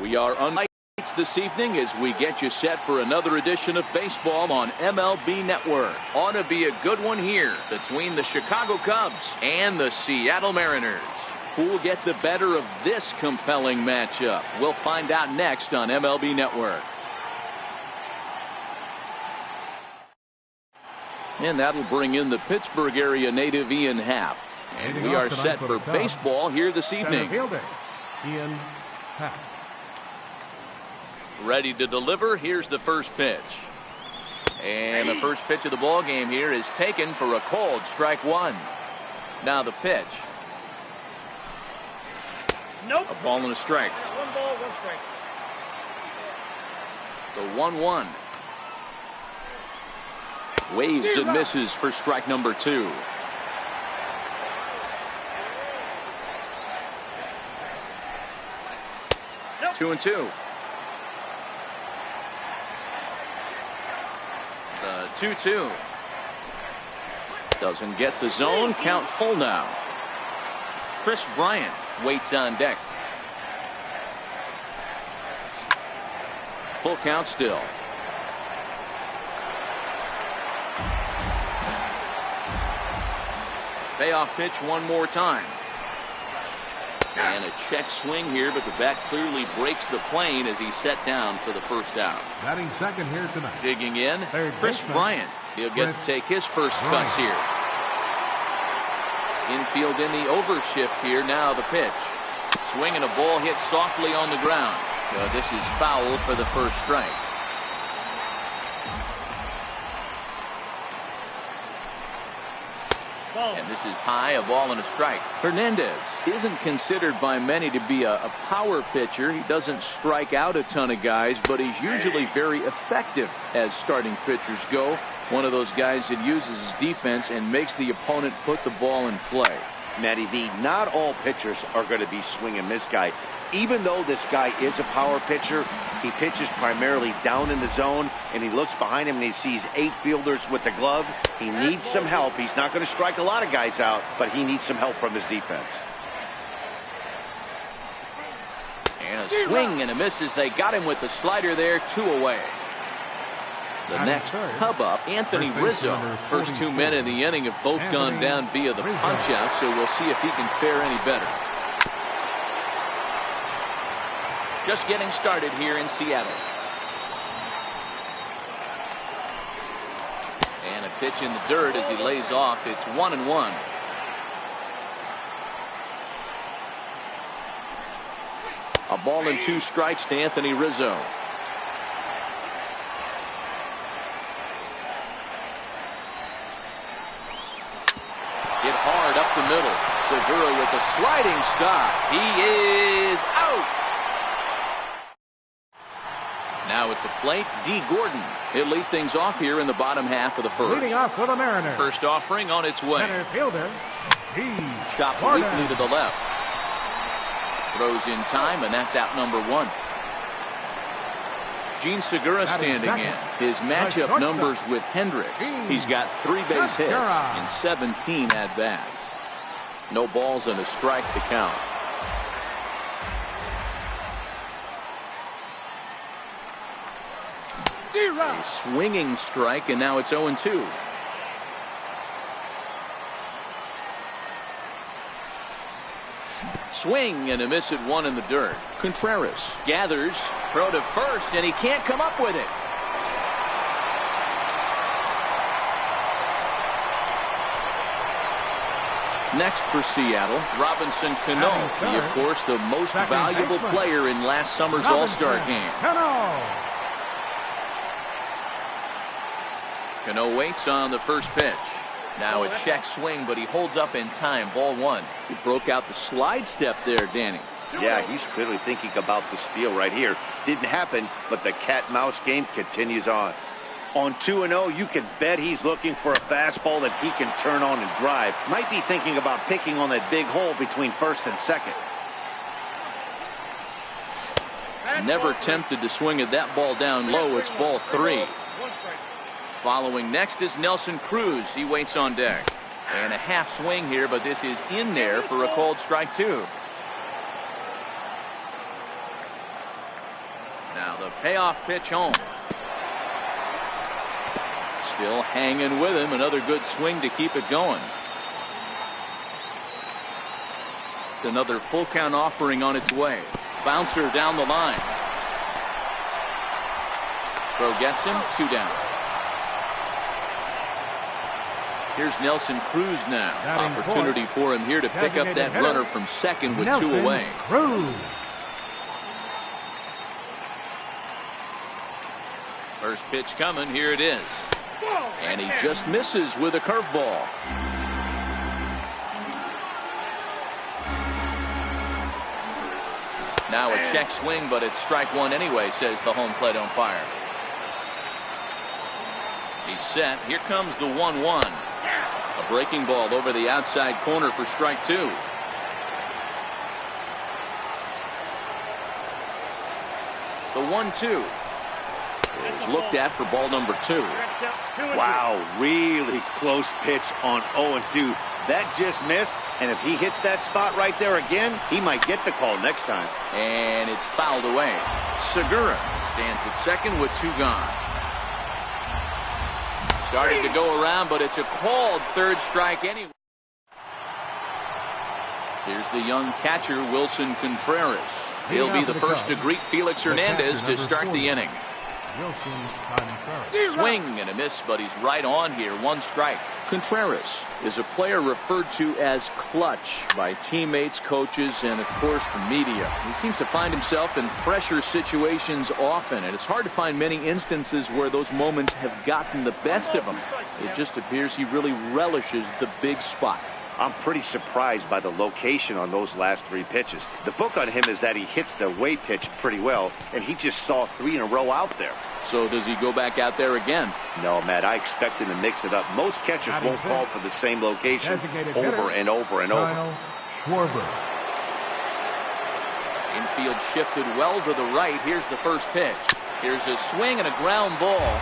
We are on lights this evening as we get you set for another edition of baseball on MLB Network. Ought to be a good one here between the Chicago Cubs and the Seattle Mariners. Who will get the better of this compelling matchup? We'll find out next on MLB Network. And that'll bring in the Pittsburgh area native Ian Happ. And we are set for baseball here this evening. Ian Happ. Ready to deliver. Here's the first pitch. And the first pitch of the ball game here is taken for a called strike one. Now the pitch. Nope. A ball and a strike. One ball, one strike. The 1-1. Waves and misses for strike number 2. Nope. 2-2. The 2-2. Doesn't get the zone. Count full now. Chris Bryant waits on deck. Full count still. Payoff pitch one more time. And a check swing here, but the bat clearly breaks the plane as he's set down for the first out. Batting second here tonight. Digging in, Chris baseman, Bryant. He'll get to take his first cuts here. Infield in the overshift here. Now the pitch. Swinging a ball hit softly on the ground. This is foul for the first strike. And this is high, a ball and a strike. Hernandez isn't considered by many to be a power pitcher. He doesn't strike out a ton of guys, but he's usually very effective as starting pitchers go. One of those guys that uses his defense and makes the opponent put the ball in play. Matty V, not all pitchers are going to be swing and miss guy. Even though this guy is a power pitcher, he pitches primarily down in the zone, and he looks behind him and he sees 8 fielders with the glove. He needs some help. He's not going to strike a lot of guys out, but he needs some help from his defense. And a swing and a miss as they got him with the slider there. 2 away. The next Cub up, Anthony Rizzo. First 2 men in the inning have both gone down via the punch-out, so we'll see if he can fare any better. Just getting started here in Seattle. And a pitch in the dirt as he lays off. It's 1-1. A ball and 2 strikes to Anthony Rizzo. Hit hard up the middle. Segura with a sliding stop. He is out. Now at the plate, D. Gordon. He'll lead things off here in the bottom half of the first. Leading off for the Mariners. First offering on its way. Center fielder, D. Shot weakly to the left. Throws in time, and that's out number 1. Gene Segura standing in. His matchup numbers with Hendricks. He's got 3 base hits in 17 at-bats. No balls and a strike to count. A swinging strike, and now it's 0-2. Swing and a miss at 1 in the dirt. Contreras gathers, throw to first, and he can't come up with it. Next for Seattle, Robinson Cano. He, of course, the most valuable player in last summer's All-Star game. Cano waits on the first pitch. Now a check swing, but he holds up in time. Ball 1. He broke out the slide step there, Danny. Yeah, he's clearly thinking about the steal right here. Didn't happen, but the cat-mouse game continues on. On 2-0, you can bet he's looking for a fastball that he can turn on and drive. Might be thinking about picking on that big hole between first and second. Never tempted to swing at that ball down low. It's ball 3. Following next is Nelson Cruz. He waits on deck. And a half swing here, but this is in there for a called strike 2. Now the payoff pitch home. Still hanging with him. Another good swing to keep it going. Another full count offering on its way. Bouncer down the line. Throw gets him. 2 down. Here's Nelson Cruz now. Opportunity for him here to pick up that runner from second with 2 away. First pitch coming. Here it is. And he just misses with a curveball. Now a check swing, but it's strike 1 anyway, says the home plate umpire. He's set. Here comes the 1-1. A breaking ball over the outside corner for strike 2. The 1-2 is looked at for ball number 2. Wow, really close pitch on 0-2. That just missed, and if he hits that spot right there again, he might get the call next time. And it's fouled away. Segura stands at second with 2 gone. Starting to go around, but it's a called third strike anyway. Here's the young catcher, Wilson Contreras. He'll be the first to greet Felix Hernandez to start the inning. Swing and a miss, but he's right on here. 1 strike. Contreras is a player referred to as clutch by teammates, coaches, and of course the media. He seems to find himself in pressure situations often, and it's hard to find many instances where those moments have gotten the best of him. It just appears he really relishes the big spot. I'm pretty surprised by the location on those last 3 pitches. The book on him is that he hits the away pitch pretty well, and he just saw 3 in a row out there. So does he go back out there again? No, Matt, I expect him to mix it up. Most catchers won't call for the same location over and over and over. Infield shifted well to the right. Here's the first pitch. Here's a swing and a ground ball.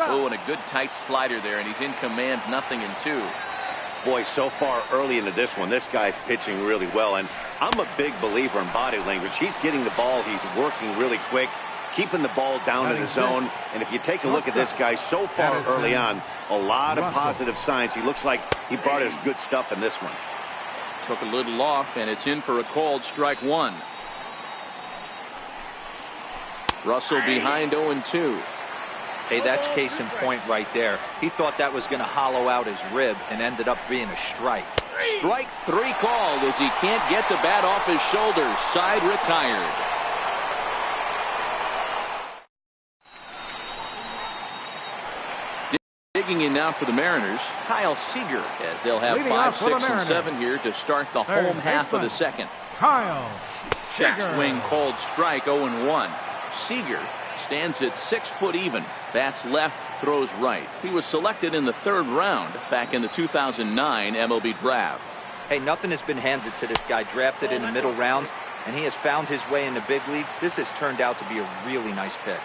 Oh, and a good tight slider there, and he's in command. 0-2. Boy, so far early into this one, this guy's pitching really well, and I'm a big believer in body language. He's getting the ball, he's working really quick, keeping the ball down in the zone, and if you take a look at this guy so far early on, a lot of positive signs. He looks like he brought his good stuff in this one. Took a little off, and it's in for a called strike 1. Russell behind 0-2. Hey, that's case in point right there. He thought that was going to hollow out his rib and ended up being a strike. Strike 3 called as he can't get the bat off his shoulders. Side retired. Digging in now for the Mariners, Kyle Seager, as they'll have Leading 5, off for the 6, and Mariners. 7 here to start the Third home half of the baseman, second. Kyle Check Seager. swing called strike, 0-1. Seager stands at 6 foot even. Bats left, throws right. He was selected in the 3rd round back in the 2009 MLB draft. Hey, nothing has been handed to this guy. Drafted in the middle rounds, and he has found his way in the big leagues. This has turned out to be a really nice pick.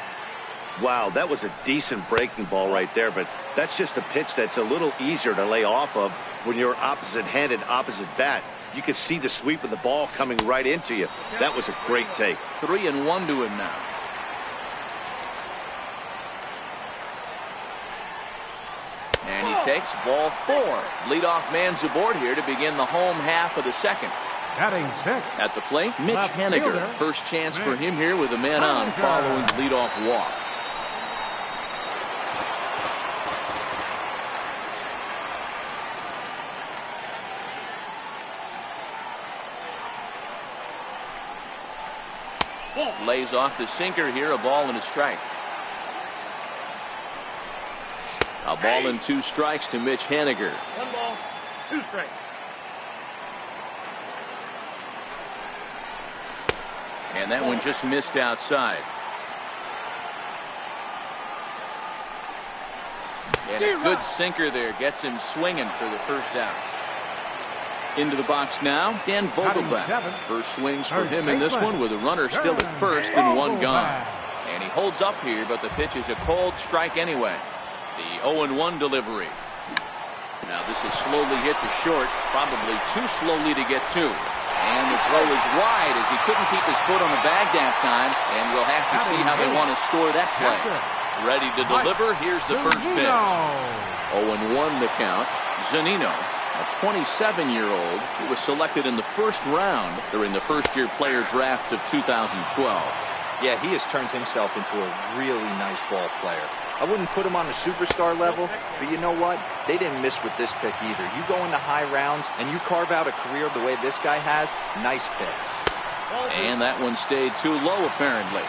Wow, that was a decent breaking ball right there, but that's just a pitch that's a little easier to lay off of when you're opposite-handed, opposite bat. You can see the sweep of the ball coming right into you. That was a great take. 3-1 to him now. And he takes ball 4. Leadoff man's aboard here to begin the home half of the second. Batting 6th. At the plate, Mitch Left Haniger. fielder, First chance for Mitch him here with a man on Haniger. following the leadoff walk. Lays off the sinker here, a ball and a strike. A ball and 2 strikes to Mitch Haniger. 1 ball, 2 strikes. And that one just missed outside. And a good sinker there gets him swinging for the first out. Into the box now, Dan Vogelbach. First swings for him in this one with a runner still at first and 1 gone. And he holds up here, but the pitch is a cold strike anyway. The 0-1 delivery. Now this is slowly hit to short, probably too slowly to get to. And the throw is wide as he couldn't keep his foot on the bag that time. And we'll have to see how they want to score that play. Ready to deliver. Here's the first pitch. 0-1 the count. Zunino, a 27-year-old who was selected in the 1st round during the first-year player draft of 2012. Yeah, he has turned himself into a really nice ball player. I wouldn't put him on a superstar level, but you know what? They didn't miss with this pick either. You go into high rounds and you carve out a career the way this guy has, nice pick. And that one stayed too low apparently.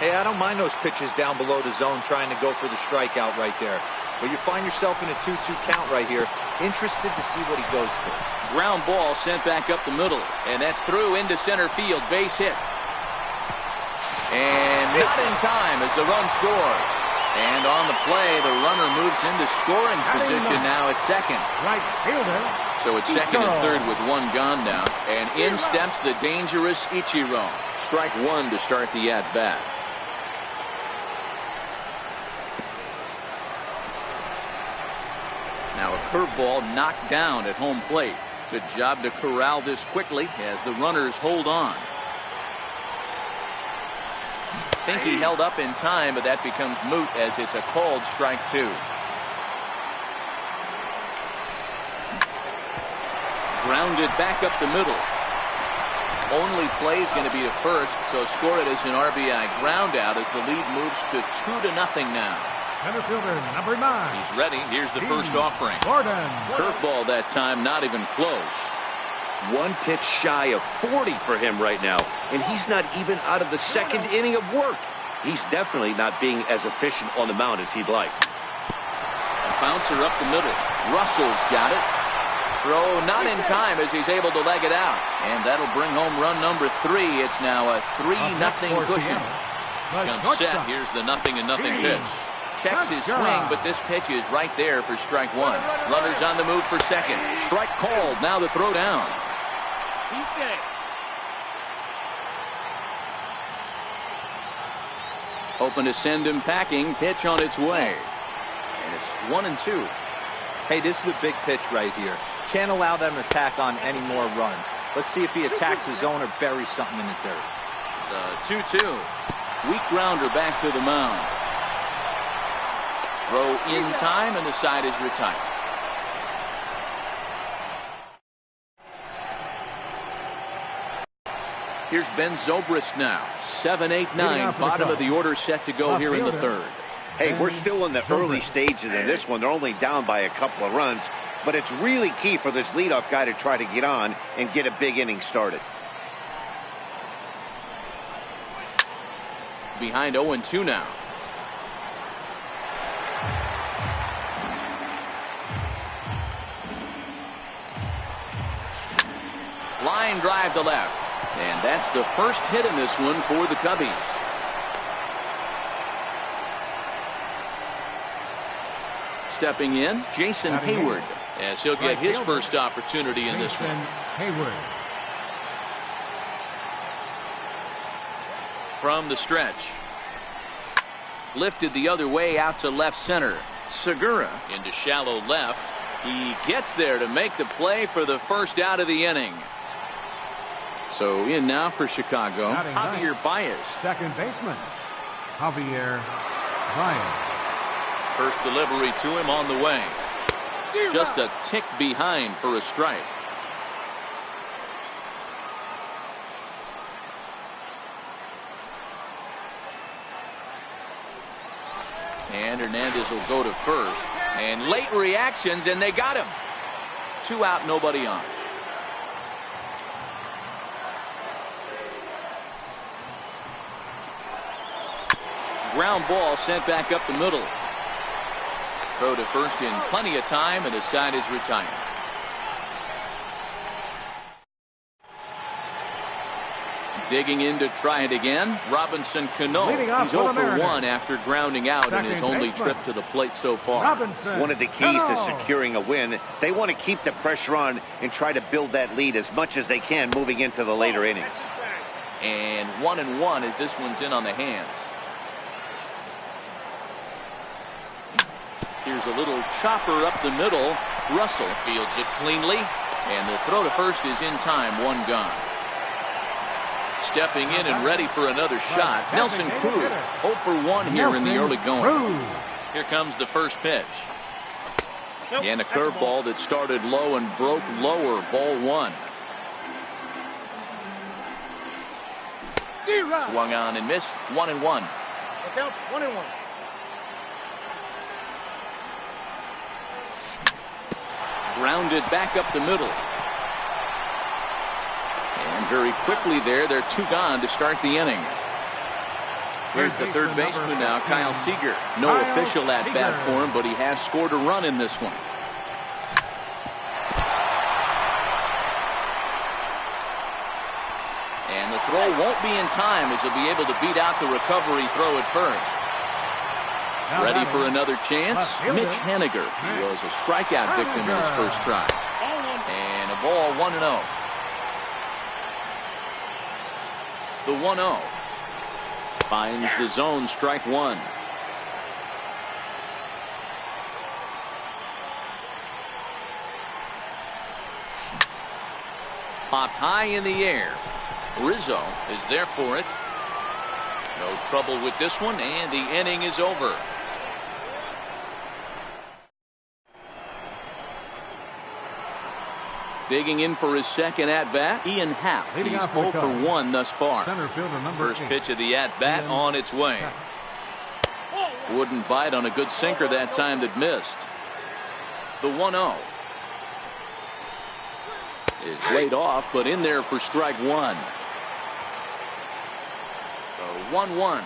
Hey, I don't mind those pitches down below the zone trying to go for the strikeout right there. But you find yourself in a 2-2 count right here. Interested to see what he goes to. Ground ball sent back up the middle. And that's through into center field. Base hit. And not in time as the run scores. And on the play, the runner moves into scoring position now at second. Right fielder. So it's second and third with 1 gone now. And in steps the dangerous Ichiro. Strike 1 to start the at-bat. Now a curveball knocked down at home plate. Good job to corral this quickly as the runners hold on. Think he held up in time, but that becomes moot as it's a called strike 2. Grounded back up the middle. Only play is going to be to first, so score it as an RBI ground out as the lead moves to 2-0 now. Center fielder number 9. He's ready. Here's the first offering. Gordon. Curveball that time, not even close. 1 pitch shy of 40 for him right now, and he's not even out of the 2nd inning of work. He's definitely not being as efficient on the mound as he'd like. A bouncer up the middle. Russell's got it. Throw not in time as he's able to leg it out. And that'll bring home run number 3. It's now a 3-0 cushion. Comes set. Here's the 0-0 pitch. Checks his swing, but this pitch is right there for strike 1. Runners on the move for second. Strike called. Now the throw down. He's safe. Hoping to send him packing. Pitch on its way. And it's 1-2. Hey, this is a big pitch right here. Can't allow them to tack on any more runs. Let's see if he attacks his zone or buries something in the dirt. The 2-2. Weak grounder back to the mound. Throw in time, and the side is retired. Here's Ben Zobrist now. 7-8-9. Bottom of the order set to go here in the 3rd. Hey, we're still in the early stages in this one. They're only down by a couple of runs, but it's really key for this leadoff guy to try to get on and get a big inning started. Behind 0-2 now. line drive to left. And that's the first hit in this one for the Cubbies. Stepping in, Jason Hayward, as he'll get his first opportunity in this one. Hayward. From the stretch. Lifted the other way out to left center. Segura into shallow left. He gets there to make the play for the first out of the inning. So in now for Chicago, Javier Baez. Second baseman, Javier Baez. First delivery to him on the way. Just a tick behind for a strike. And Hernandez will go to first. And late reactions, and they got him. 2 out, nobody on. Ground ball sent back up the middle. Throw to first in plenty of time, and the side is retired. Digging in to try it again, Robinson Cano. He's 0 for 1 after grounding out in his only trip to the plate so far. One of the keys to securing a win, they want to keep the pressure on and try to build that lead as much as they can moving into the later innings. And 1-1 as this one's in on the hands. Here's a little chopper up the middle. Russell fields it cleanly, and the throw to first is in time. 1 gone. Stepping in and ready for another shot, Nelson Cruz. 0 for 1 here in the early going. Here comes the first pitch. And a curveball that started low and broke lower. Ball 1. Swung on and missed. 1-1. Counts 1-1. Grounded back up the middle. And very quickly there, they're 2 gone to start the inning. Here's the third baseman now, Kyle Seager. No official at bat for him, but he has scored a run in this one. And the throw won't be in time as he'll be able to beat out the recovery throw at first. Ready for another chance? Mitch Haniger. He was a strikeout victim in his first try. And a ball 1-0. The 1-0. Finds the zone, strike 1. Popped high in the air. Rizzo is there for it. No trouble with this one, and the inning is over. Digging in for his second at-bat, Ian Happ. He's 0 for 1 thus far. First pitch of the at-bat on its way. Wouldn't bite on a good sinker that time that missed. The 1-0 is laid off, but in there for strike 1. The 1-1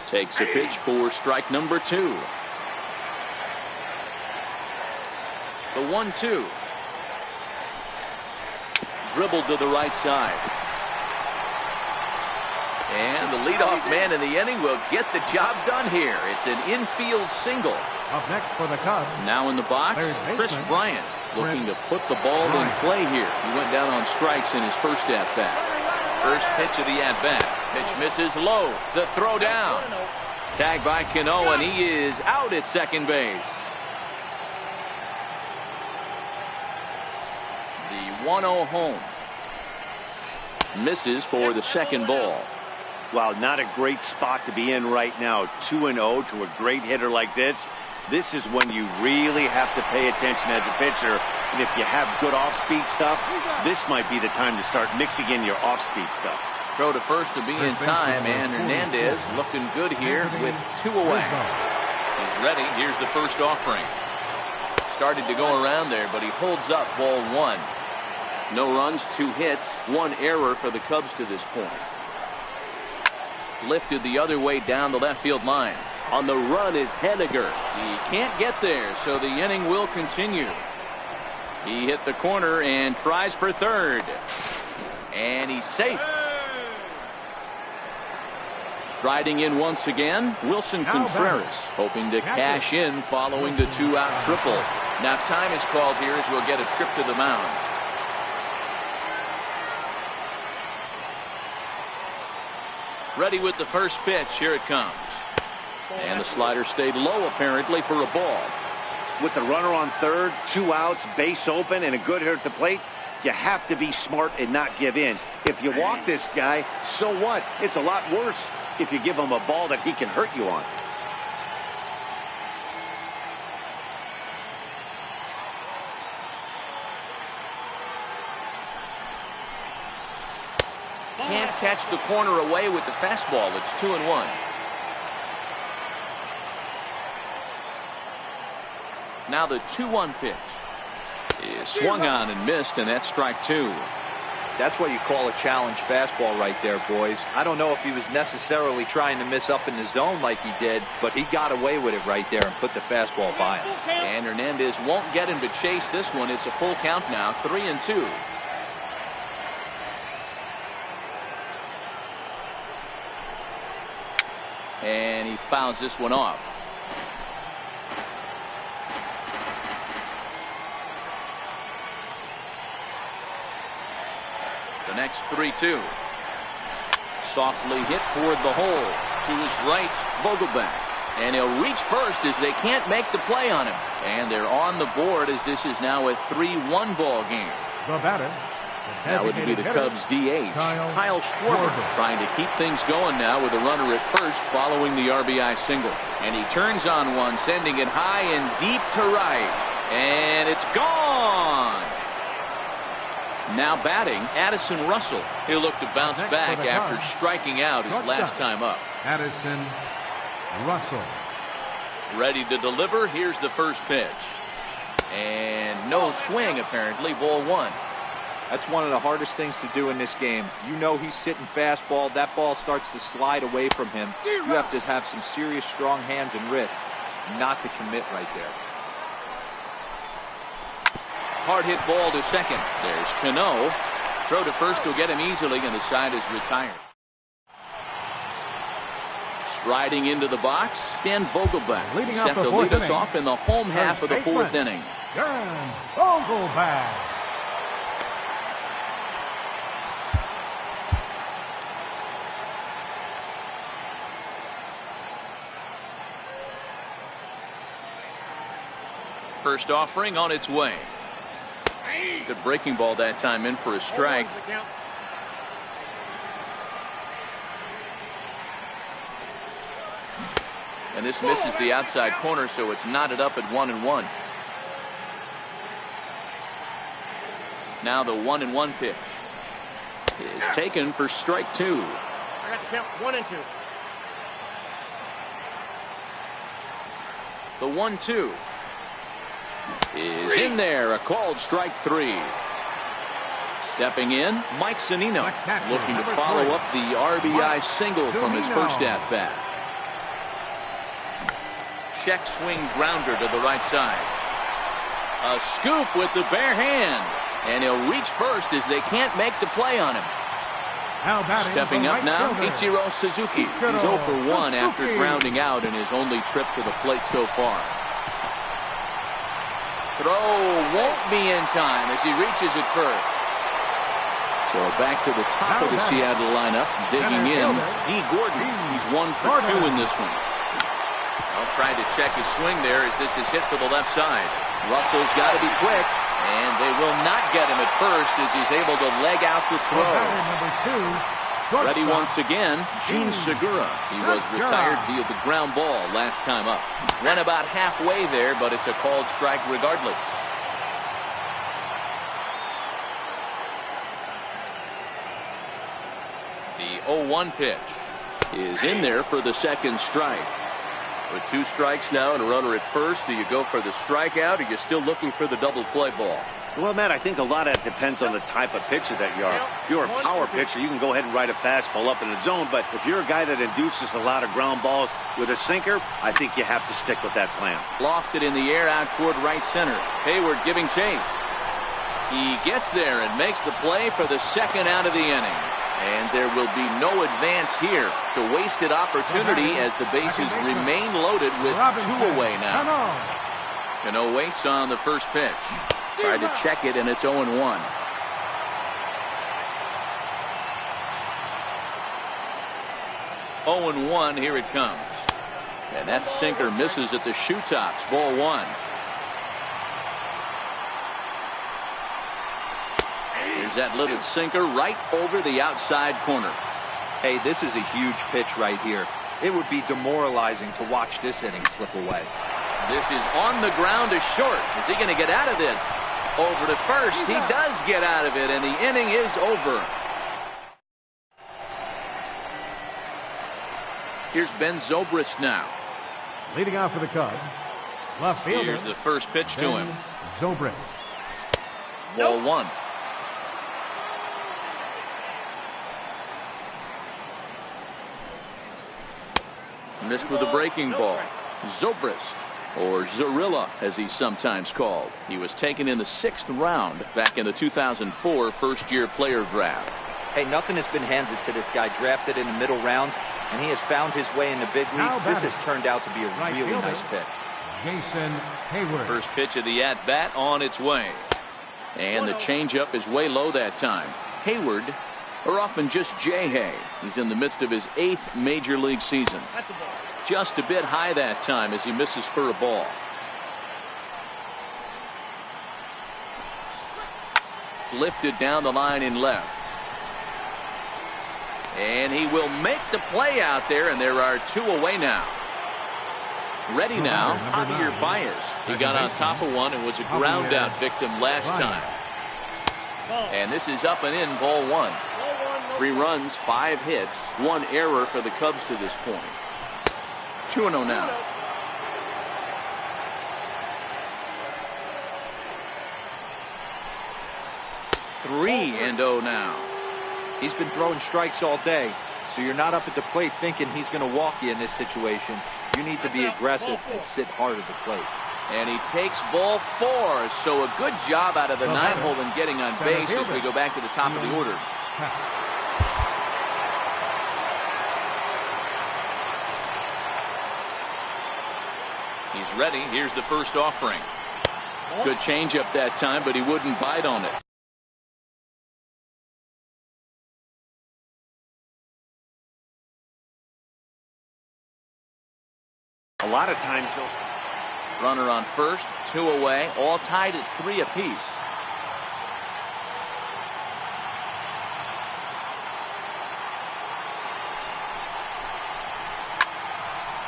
takes a pitch for strike number 2. The 1-2. Dribbled to the right side. And the leadoff man in the inning will get the job done here. It's an infield single. Up next for the Cubs. Now in the box, Chris Bryant looking to put the ball in play here. He went down on strikes in his first at-bat. First pitch of the at-bat. Pitch misses low. The throw down. Tagged by Cano, and he is out at second base. The 1-0 home. Misses for the second ball. Wow, not a great spot to be in right now. 2-0 to a great hitter like this. This is when you really have to pay attention as a pitcher. And if you have good off-speed stuff, this might be the time to start mixing in your off-speed stuff. Throw to first to be in time, and Hernandez looking good here with 2 away. He's ready. Here's the first offering. Started to go around there, but he holds up ball 1. No runs, 2 hits, 1 error for the Cubs to this point. Lifted the other way down the left field line. On the run is Haniger. He can't get there, so the inning will continue. He hit the corner and tries for third. And he's safe. Striding in once again, Wilson Contreras, hoping to cash in following the two-out triple. Now time is called here as we'll get a trip to the mound. Ready with the first pitch. Here it comes. And the slider stayed low apparently for a ball. With the runner on third, 2 outs, base open, and a good hit at the plate, you have to be smart and not give in. If you walk this guy, so what? It's a lot worse if you give him a ball that he can hurt you on. Can't catch the corner away with the fastball. It's 2-1. Now the 2-1 pitch is swung on and missed, and that's strike 2. That's what you call a challenge fastball right there, boys. I don't know if he was necessarily trying to miss up in the zone like he did, but he got away with it right there and put the fastball by him. And Hernandez won't get him to chase this one. It's a full count now, 3-2. And he fouls this one off. The next 3-2. Softly hit toward the hole. To his right, Vogelbach. And he'll reach first as they can't make the play on him. And they're on the board as this is now a 3-1 ball game. The batter. That would be the Cubs DH, Kyle Schwarber, trying to keep things going now with a runner at first following the RBI single. And he turns on one, sending it high and deep to right. And it's gone. Now batting, Addison Russell. He'll look to bounce back after striking out his last time up. Addison Russell. Ready to deliver. Here's the first pitch. And no swing, apparently. Ball 1. That's one of the hardest things to do in this game. You know he's sitting fastball. That ball starts to slide away from him. You have to have some serious strong hands and wrists not to commit right there. Hard hit ball to second. There's Cano. Throw to first will get him easily, and the side is retired. Striding into the box, Dan Vogelbach set to lead us off in the home half of the 4th inning. Dan Vogelbach. First offering on its way. Good breaking ball that time in for a strike. And this misses the outside corner, so it's knotted up at 1-1. Now the 1-1 pitch is taken for strike 2. I got to count 1 and 2. The 1-2 is in there, a called strike 3. Stepping in, Mike Zunino, looking to follow up the RBI single from his first at-bat. Check swing grounder to the right side. A scoop with the bare hand, and he'll reach first as they can't make the play on him. Stepping up now, Ichiro Suzuki. He's 0 for 1 after grounding out in his only trip to the plate so far. Throw won't be in time as he reaches it first. So back to the top of the Seattle lineup, digging in, D. Gordon. He's 1 for 2 in this one. Well, trying to check his swing there as this is hit to the left side. Russell's got to be quick, and they will not get him at first as he's able to leg out the throw. Ready once again, Gene Segura. He was retired via the ground ball last time up. Went about halfway there, but it's a called strike regardless. The 0-1 pitch is in there for the second strike. With 2 strikes now and a runner at first, do you go for the strikeout, or are you still looking for the double play ball? Well, Matt, I think a lot of that depends on the type of pitcher that you are. If you're a power pitcher, you can go ahead and ride a fastball up in the zone. But if you're a guy that induces a lot of ground balls with a sinker, I think you have to stick with that plan. Lofted in the air out toward right center. Hayward giving chase. He gets there and makes the play for the second out of the inning. And there will be no advance here. It's a wasted opportunity as the bases remain loaded with 2 away now. Cano waits on the first pitch. Tried to check it, and it's 0-1. Oh and 1, here it comes. And that sinker misses at the shoe tops. Ball 1. Here's that little sinker right over the outside corner. Hey, this is a huge pitch right here. It would be demoralizing to watch this inning slip away. This is on the ground to short. Is he going to get out of this? Over to first. He does get out of it, and the inning is over. Here's Ben Zobrist now. Leading off for the Cubs, left fielder. Here's the first pitch to him. Zobrist. Ball 1. Missed with a breaking ball. Zobrist, or Zorilla as he's sometimes called. He was taken in the 6th round back in the 2004 first-year player draft. Hey, nothing has been handed to this guy. Drafted in the middle rounds, and he has found his way in the big leagues. This has turned out to be a really nice pick. Jason Hayward. First pitch of the at-bat on its way. And the changeup is way low that time. Hayward, or often just J-Hay. He's in the midst of his 8th major league season. That's a ball. Just a bit high that time as he misses for a ball. Lifted down the line in left. And he will make the play out there, and there are 2 away now. Ready now, Javier Baez. He got on top of one and was a ground out victim last time. And this is up and in, ball 1. 3 runs, 5 hits, 1 error for the Cubs to this point. 2-0 now. Three and 0 now. He's been throwing strikes all day, so you're not up at the plate thinking he's going to walk you in this situation. You need to be aggressive and sit hard at the plate. And he takes ball 4, so a good job out of the 9-hole in getting on base as we go back to the top of the order. He's ready. Here's the first offering. Good changeup that time, but he wouldn't bite on it. A lot of times Runner on first, 2 away, all tied at 3 apiece.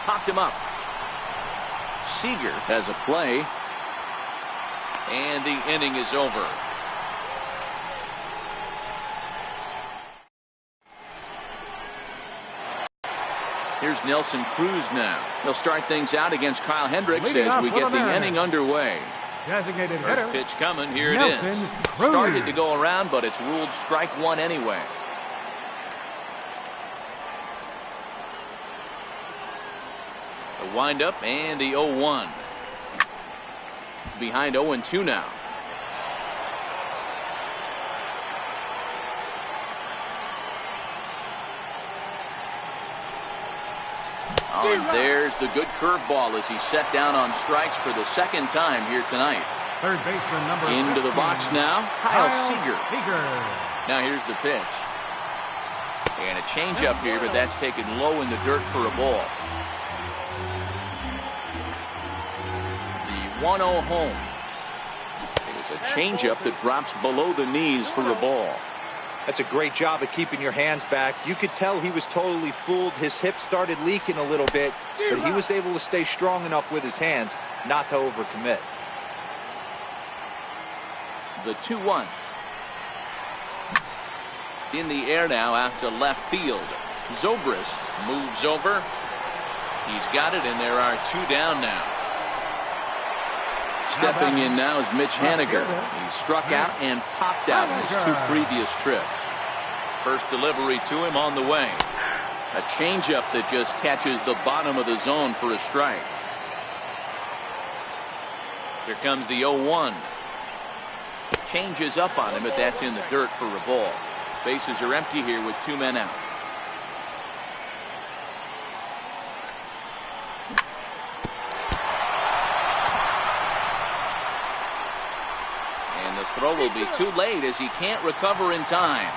Popped him up. Seager has a play, and the inning is over. Here's Nelson Cruz now. He'll start things out against Kyle Hendricks as we get the inning underway. Designated First hitter, pitch coming. Here it Nelson is. Cruz. Started to go around, but it's ruled strike 1 anyway. The windup and the 0-1. Behind 0-2 now. Oh, and there's the good curveball as he's set down on strikes for the 2nd time here tonight. Third baseman number Into the 15, box now, Kyle Seager. Seager. Now here's the pitch. And a changeup here, but that's taken low in the dirt for a ball. The 1-0 home. It is a changeup that drops below the knees for a ball. That's a great job of keeping your hands back. You could tell he was totally fooled. His hip started leaking a little bit, but he was able to stay strong enough with his hands not to overcommit. The 2-1. In the air now out to left field. Zobrist moves over. He's got it, and there are 2 down now. Stepping in now is Mitch Haniger. He struck out and popped out in his 2 previous trips. First delivery to him on the way. A changeup that just catches the bottom of the zone for a strike. Here comes the 0-1. changes up on him, but that's in the dirt for a ball. Bases are empty here with 2 men out. And the throw will be too late as he can't recover in time.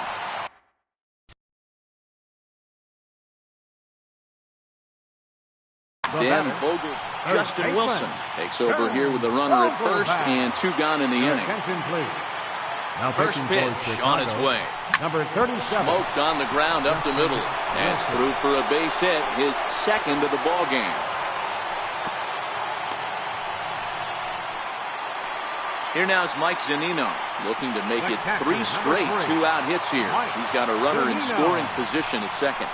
Dan Vogel, Justin Wilson takes over here with the runner at first and 2 gone in the inning. First pitch on its way. Number 37. Smoked on the ground up the middle. That's through for a base hit, his second of the ball game. Here now is Mike Zunino, looking to make it 3 straight 2-out hits here. He's got a runner in scoring position at second.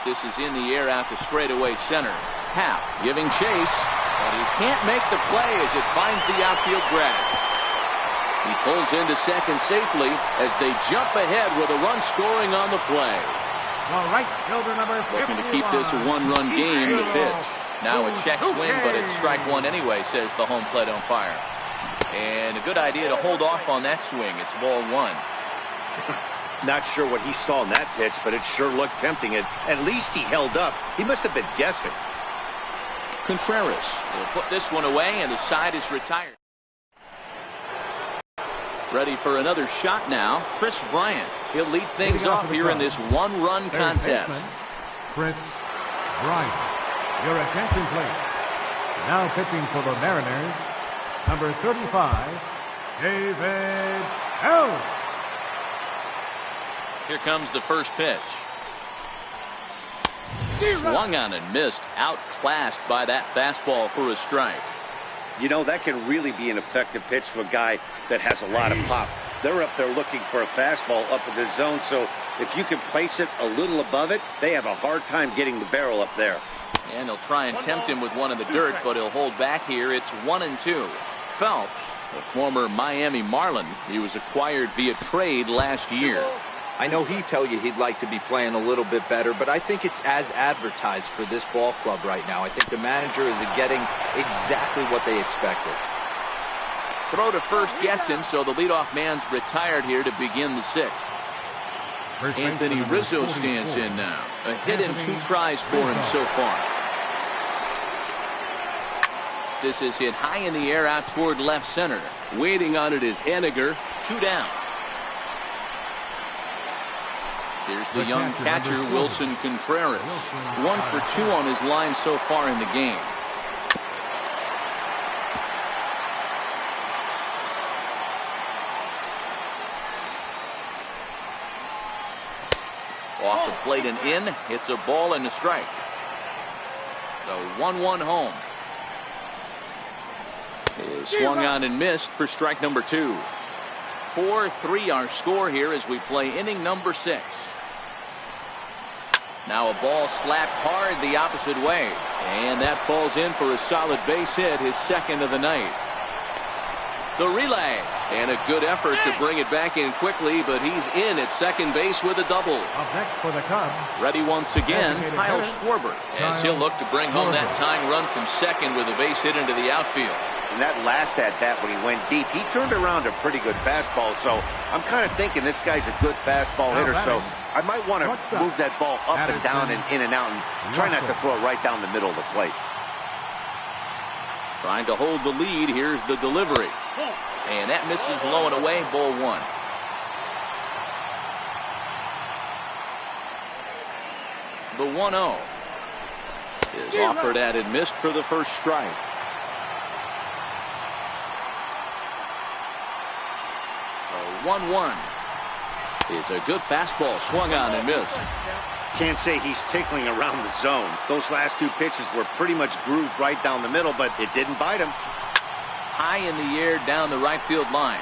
This is in the air out to straightaway center. Happ giving chase, but he can't make the play as it finds the outfield grass. He pulls into second safely as they jump ahead with a run scoring on the play. Well, right fielder number 51. Looking to keep this a 1-run game. The pitch. Now a check swing, but it's strike 1 anyway, says the home plate umpire. And a good idea to hold off on that swing. It's ball 1. Not sure what he saw in that pitch, but it sure looked tempting. At least he held up. He must have been guessing. Contreras will put this one away, and the side is retired. Ready for another shot now. Chris Bryant. He'll lead things off here in this 1-run contest. Chris Bryant. Your attention, please. Now pitching for the Mariners, number 35, David Ellis. Here comes the first pitch. Swung on and missed. Outclassed by that fastball for a strike. You know, that can really be an effective pitch to a guy that has a lot of pop. They're up there looking for a fastball up in the zone, so if you can place it a little above it, they have a hard time getting the barrel up there. And he'll try and tempt him with one in the dirt, but he'll hold back here. It's 1-2. Phelps, the former Miami Marlin, he was acquired via trade last year. I know he'd tell you he'd like to be playing a little bit better, but I think it's as advertised for this ball club right now. I think the manager is getting exactly what they expected. Throw to first gets him, so the leadoff man's retired here to begin the 6th. Anthony Rizzo stands in now. A hit and 2 tries for him so far. This is hit high in the air out toward left center. Waiting on it is Henniger. 2 down. Here's the young catcher, Wilson Contreras. 1 for 2 on his line so far in the game. Off the plate and in. It's a ball and a strike. The 1-1 home. Is swung on and missed for strike number 2. 4-3 our score here as we play inning number 6. Now a ball slapped hard the opposite way, and that falls in for a solid base hit, his second of the night. The relay, and a good effort to bring it back in quickly, but he's in at second base with a double. Up next for the Cubs. Ready once again, Kyle Schwarber, as he'll look to bring home that tying run from second with a base hit into the outfield. And that last at-bat when he went deep, he turned around a pretty good fastball, so I'm kind of thinking this guy's a good fastball hitter, so I might want to move that ball up and down and in and out and try not to throw it right down the middle of the plate. Trying to hold the lead. Here's the delivery. And that misses low and away. Ball 1. The 1-0 is offered at and missed for the first strike. The 1-1 is a good fastball swung on and missed. Can't say he's tickling around the zone. Those last 2 pitches were pretty much grooved right down the middle, but it didn't bite him. High in the air down the right field line.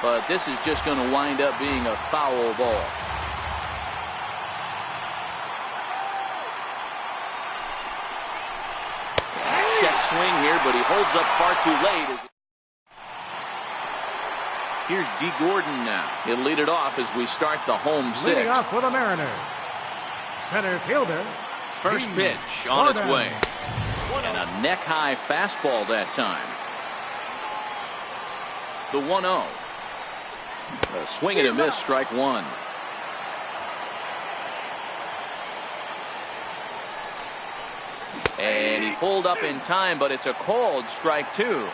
But this is just going to wind up being a foul ball. Check swing here, but he holds up far too late. Here's D. Gordon now. He'll lead it off as we start the home 6th. Leading off for the Mariners, center fielder. First pitch on its way. And a neck-high fastball that time. The 1-0. A swing and a miss, strike one. And he pulled up in time, but it's a called strike two.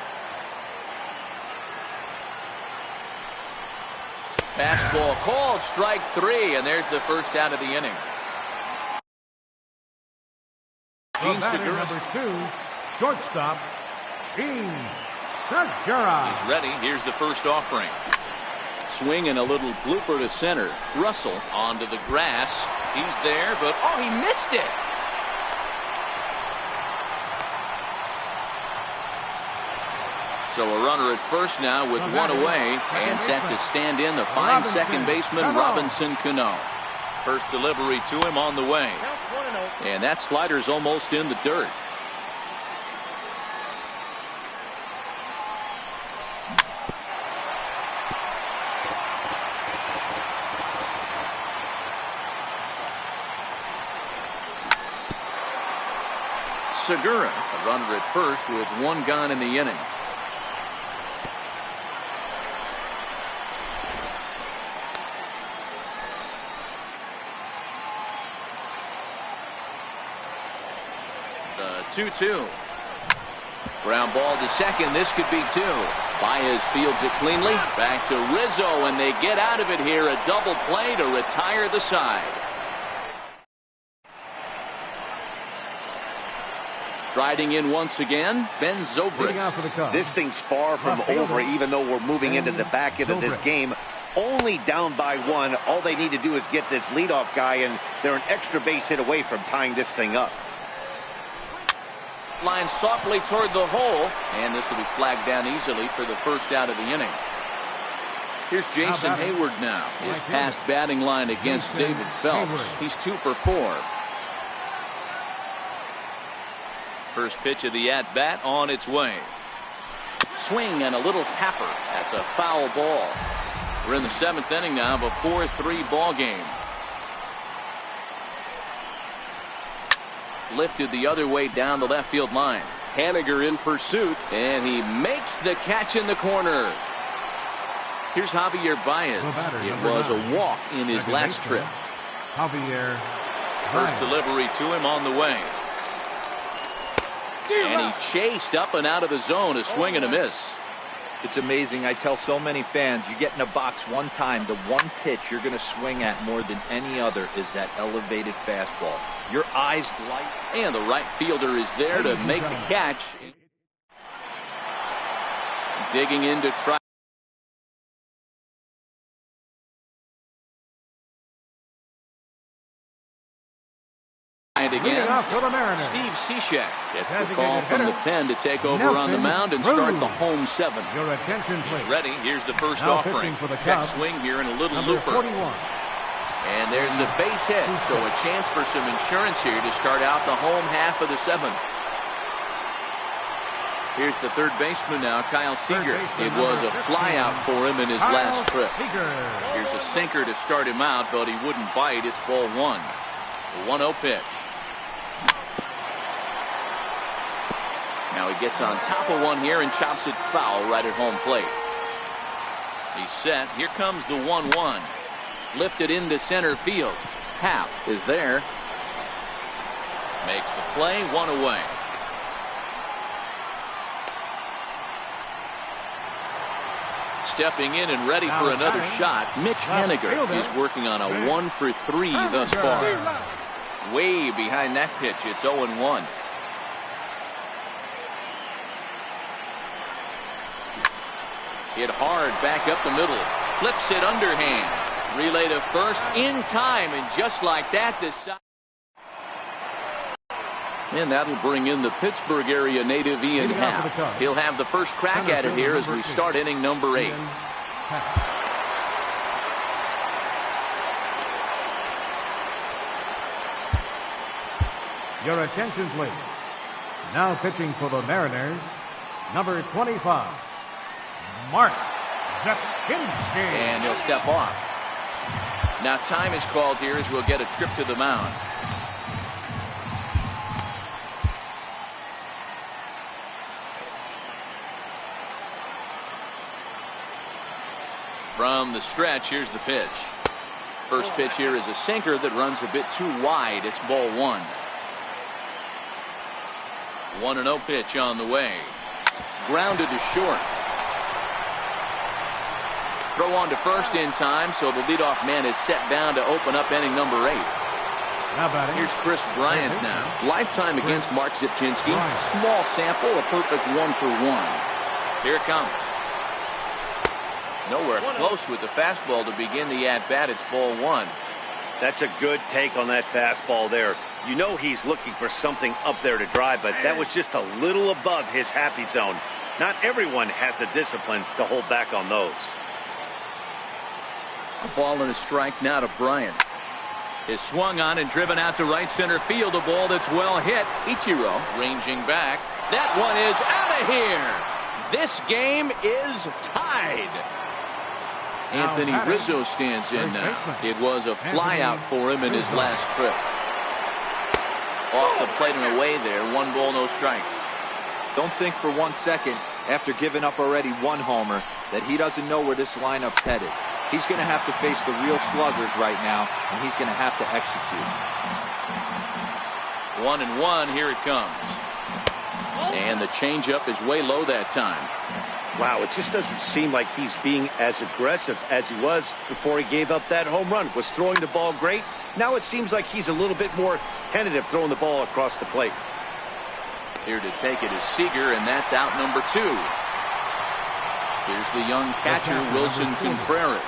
Fastball called strike three, and there's the first out of the inning. The batter, number 2, shortstop, Gene Segura. He's ready. Here's the first offering. Swing and a little blooper to center. Russell onto the grass. He's there, but oh, he missed it. So a runner at first now with one away, and set to stand in the fine second baseman Robinson Cano. First delivery to him on the way. And that slider's almost in the dirt. Segura, a runner at first with one gone in the inning. The 2-2. Ground ball to second. This could be two. Baez fields it cleanly. Back to Rizzo, and they get out of it here. A double play to retire the side. Striding in once again, Ben Zobrist. This thing's far from over, even though we're moving into the back end of this game. Only down by one. All they need to do is get this leadoff guy, and they're an extra base hit away from tying this thing up. Line softly toward the hole, and this will be flagged down easily for the first out of the inning. Here's Jason Hayward now. His past batting line against David Phelps. He's 2 for 4. First pitch of the at-bat on its way. Swing and a little tapper. That's a foul ball. We're in the 7th inning now of a 4-3 ball game. Lifted the other way down the left field line. Haniger in pursuit, and he makes the catch in the corner. Here's Javier Baez. It was a walk in his last trip. Javier First delivery to him on the way. And he chased up and out of the zone. A swing and a miss. It's amazing. I tell so many fans, you get in a box one time, the one pitch you're going to swing at more than any other is that elevated fastball. Your eyes light. And the right fielder is there to make the catch. Digging in to try. And again, Steve Cishek gets the call from the pen to take over on the mound and start the home 7. Your attention, please. Ready. Here's the first Now offering. for the Check Cubs, swing here and a little number looper. 41. And there's a base hit, so a chance for some insurance here to start out the home half of the 7th. Here's the third baseman now, Kyle Seager. It was a flyout for him in his last trip. Here's a sinker to start him out, but he wouldn't bite. It's ball 1. The 1-0 pitch. Now he gets on top of one here and chops it foul right at home plate. He's set. Here comes the 1-1. Lifted into center field. Happ is there. Makes the play, 1 away. Stepping in and ready for another shot, Mitch Haniger is working on a 1 for 3 thus far. Way behind that pitch, it's 0-1. Hit hard back up the middle. Flips it underhand. Relay to first in time, and just like that, this side. And that'll bring in the Pittsburgh area native Ian Happ. He'll have the first crack at it here as we start inning number 8. Your attention, please. Now pitching for the Mariners, number 25, Mark Zepchinski. And he'll step off. Now time is called here as we'll get a trip to the mound. From the stretch, here's the pitch. First pitch here is a sinker that runs a bit too wide. It's ball 1. 1-0 pitch on the way. Grounded to short. Throw on to first in time, so the leadoff man is set down to open up inning number 8. Here's Chris Bryant now. Lifetime against Mark Zipchinski. Small sample, a perfect 1-for-1. Here it comes. Nowhere close with the fastball to begin the at-bat. It's ball 1. That's a good take on that fastball there. You know he's looking for something up there to drive, but that was just a little above his happy zone. Not everyone has the discipline to hold back on those. A ball and a strike now to Bryant. Is swung on and driven out to right center field. A ball that's well hit. Ichiro ranging back. That one is out of here. This game is tied. Anthony Rizzo stands in now. It was a flyout for him in his last trip. Off the plate and away there. 1 ball, no strikes. Don't think for 1 second, after giving up already 1 homer, that he doesn't know where this lineup's headed. He's going to have to face the real sluggers right now, and he's going to have to execute. 1-1, here it comes. And the changeup is way low that time. Wow, it just doesn't seem like he's being as aggressive as he was before he gave up that home run. Was throwing the ball great. Now it seems like he's a little bit more tentative throwing the ball across the plate. Here to take it is Seager, and that's out number 2. Here's the young catcher, Wilson Contreras.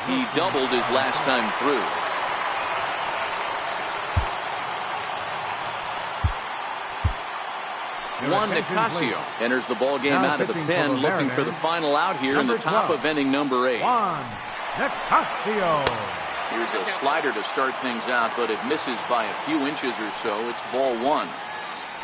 He doubled his last time through. Juan Nicasio enters the ball game out of the pen, looking for the final out here in the top of inning number 8. Juan Nicasio. Here's a slider to start things out, but it misses by a few inches or so. It's ball 1.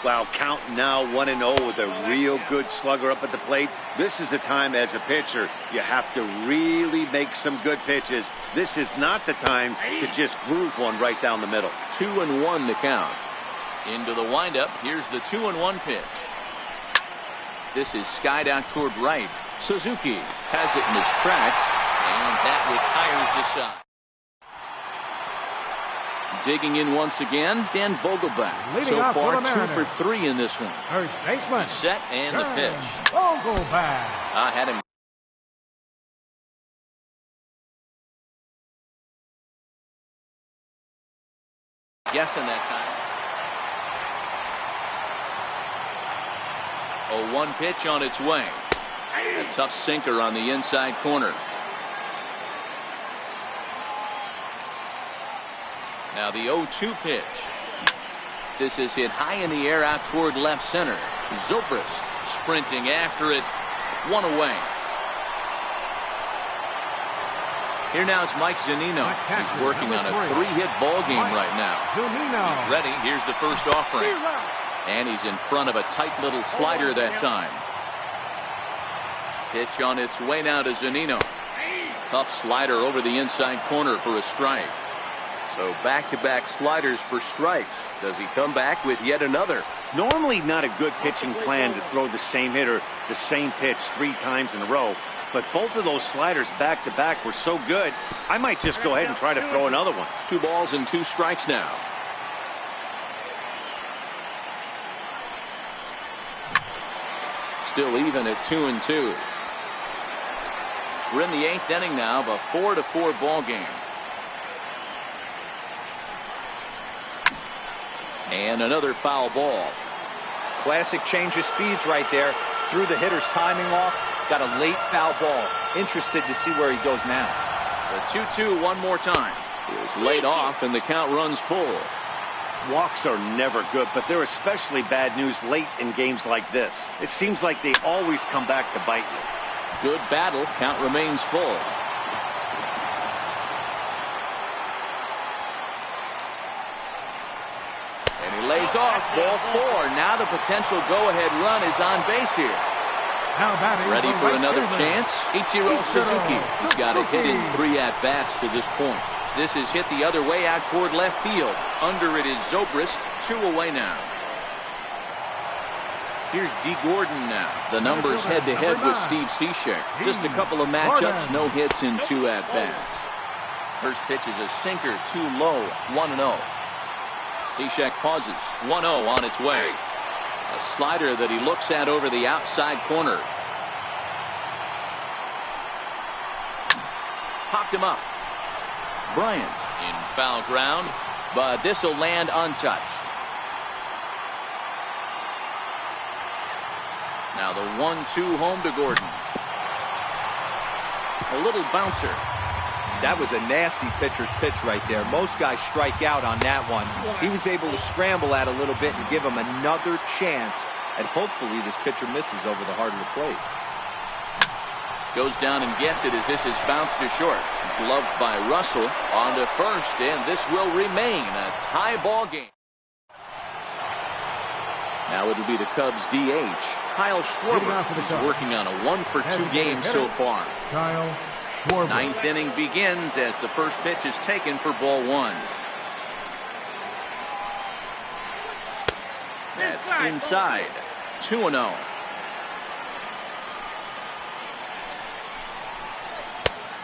Wow, count now 1-0 with a real good slugger up at the plate. This is the time as a pitcher you have to really make some good pitches. This is not the time to just groove one right down the middle. 2-1 the count. Into the windup. Here's the 2-1 pitch. This is skied out toward right. Suzuki has it in his tracks, and that retires the shot. Digging in once again, Dan Vogelbach. So far, 2 for 3 in this one. First baseman. Set and the pitch. Vogelbach. I had him. Guessing that time. 0-1 pitch on its way. A tough sinker on the inside corner. Now the 0-2 pitch. This is hit high in the air out toward left center. Zobrist sprinting after it. 1 away. Here now it's Mike Zunino. He's working on a 3-hit ball game right now. He's ready. Here's the first offering. And he's in front of a tight little slider that time. Pitch on its way now to Zunino. Tough slider over the inside corner for a strike. So back-to-back sliders for strikes. Does he come back with yet another? Normally not a good pitching plan to throw the same hitter the same pitch 3 times in a row. But both of those sliders back-to-back were so good, I might just go ahead and try to throw another one. 2 balls and 2 strikes now. Still even at 2-2. We're in the 8th inning now of a 4-4 ball game. And another foul ball. Classic change of speeds right there. Threw the hitter's timing off. Got a late foul ball. Interested to see where he goes now. The 2-2 one more time. It was laid off and the count runs full. Walks are never good, but they're especially bad news late in games like this. It seems like they always come back to bite you. Good battle. Count remains full. And he lays off. Ball 4. Now the potential go-ahead run is on base here. Ready for another chance? Ichiro Suzuki. He's got a hit in 3 at-bats to this point. This is hit the other way out toward left field. Under it is Zobrist. 2 away now. Here's D. Gordon now. The numbers head-to-head with Steve Cishek. Just a couple of matchups, no hits in 2 at-bats. First pitch is a sinker, too low, 1-0. Cishek pauses, 1-0 on its way. A slider that he looks at over the outside corner. Popped him up. Bryant in foul ground, but this will land untouched. Now the 1-2 home to Gordon. A little bouncer. That was a nasty pitcher's pitch right there. Most guys strike out on that one. He was able to scramble at a little bit and give him another chance. And hopefully this pitcher misses over the heart of the plate. Goes down and gets it as this is bounced to short. Gloved by Russell on to first, and this will remain a tie ball game. Now it'll be the Cubs DH, Kyle Schwarber. He's working on a 1-for-2 game so far. Kyle Schwarber. 9th inning begins as the first pitch is taken for ball 1. That's inside. 2-0.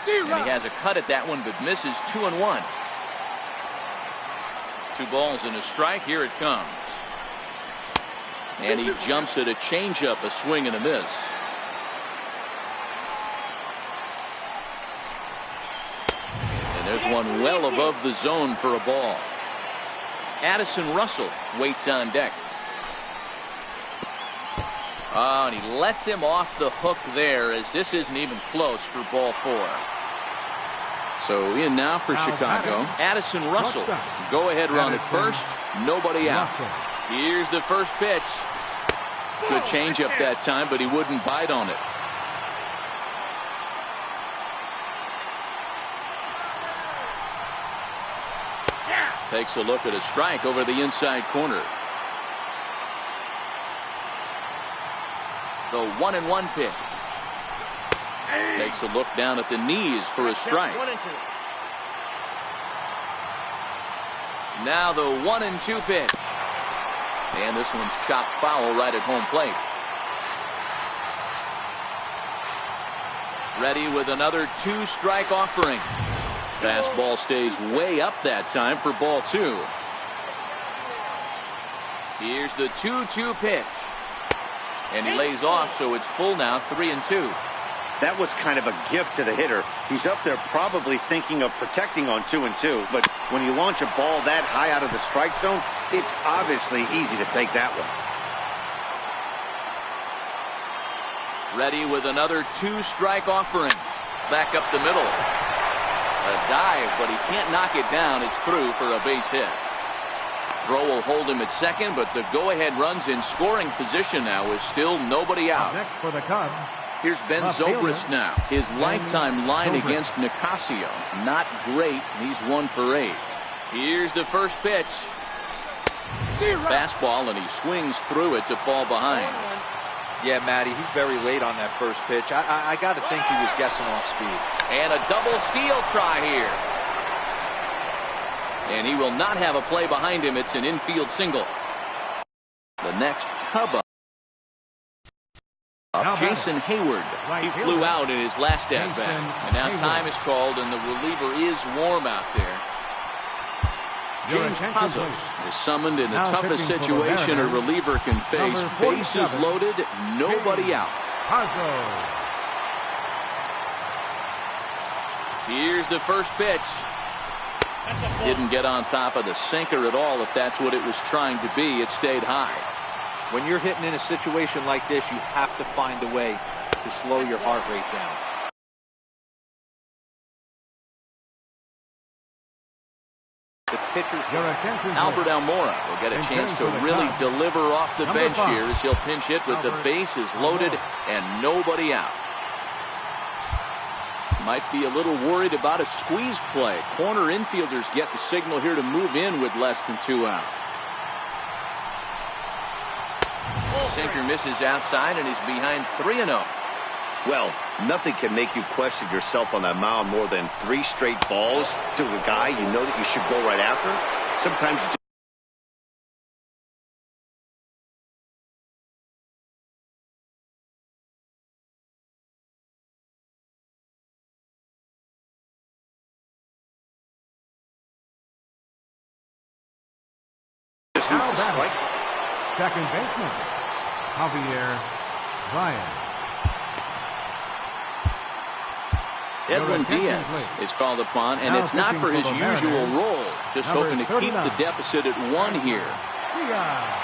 And he has a cut at that one, but misses 2-1. 2 balls and a strike. Here it comes. And he jumps at a changeup, a swing and a miss. And there's one well above the zone for a ball. Addison Russell waits on deck. Oh, and he lets him off the hook there as this isn't even close for ball 4. So in now for Chicago, Addison Russell. Go ahead run at first. Nobody out. Here's the first pitch. Good changeup that time, but he wouldn't bite on it. Takes a look at a strike over the inside corner. The 1-1 pitch. Takes a look down at the knees for a strike. Now the 1-2 pitch. And this one's chopped foul right at home plate. Ready with another 2-strike offering. Fastball stays way up that time for ball 2. Here's the 2-2 pitch. And he lays off, so it's full now, 3-2. That was kind of a gift to the hitter. He's up there probably thinking of protecting on 2-2, but when you launch a ball that high out of the strike zone, it's obviously easy to take that one. Ready with another 2-strike offering. Back up the middle. A dive, but he can't knock it down. It's through for a base hit. Throw will hold him at second, but the go-ahead run's in scoring position now with still nobody out. Next for the Cubs. Here's Ben Zobrist now. His lifetime line against Nicasio. Not great. He's 1 for 8. Here's the first pitch. Fastball, and he swings through it to fall behind. Yeah, Matty, he's very late on that first pitch. I got to think he was guessing off speed. And a double steal try here. And he will not have a play behind him. It's an infield single. The next Cub up. Jason Hayward. He flew out in his last at-bat. And now time is called, and the reliever is warm out there. James Pazos is summoned in the toughest situation a reliever can face. Bases loaded, nobody out. Here's the first pitch. Didn't get on top of the sinker at all, if that's what it was trying to be. It stayed high. When you're hitting in a situation like this, you have to find a way to slow your heart rate down. The pitcher's Albert Almora will get a chance to really deliver off the bench here as he'll pinch hit with the bases loaded and nobody out. Might be a little worried about a squeeze play. Corner infielders get the signal here to move in with less than 2 out. Sinker misses outside and he's behind 3-0. Well, nothing can make you question yourself on that mound more than 3 straight balls to a guy you know that you should go right after. Sometimes you just strike. Second baseman, Javier Ryan. Edwin Diaz is called upon, and it's not for his usual role. Just hoping to keep the deficit at 1 here.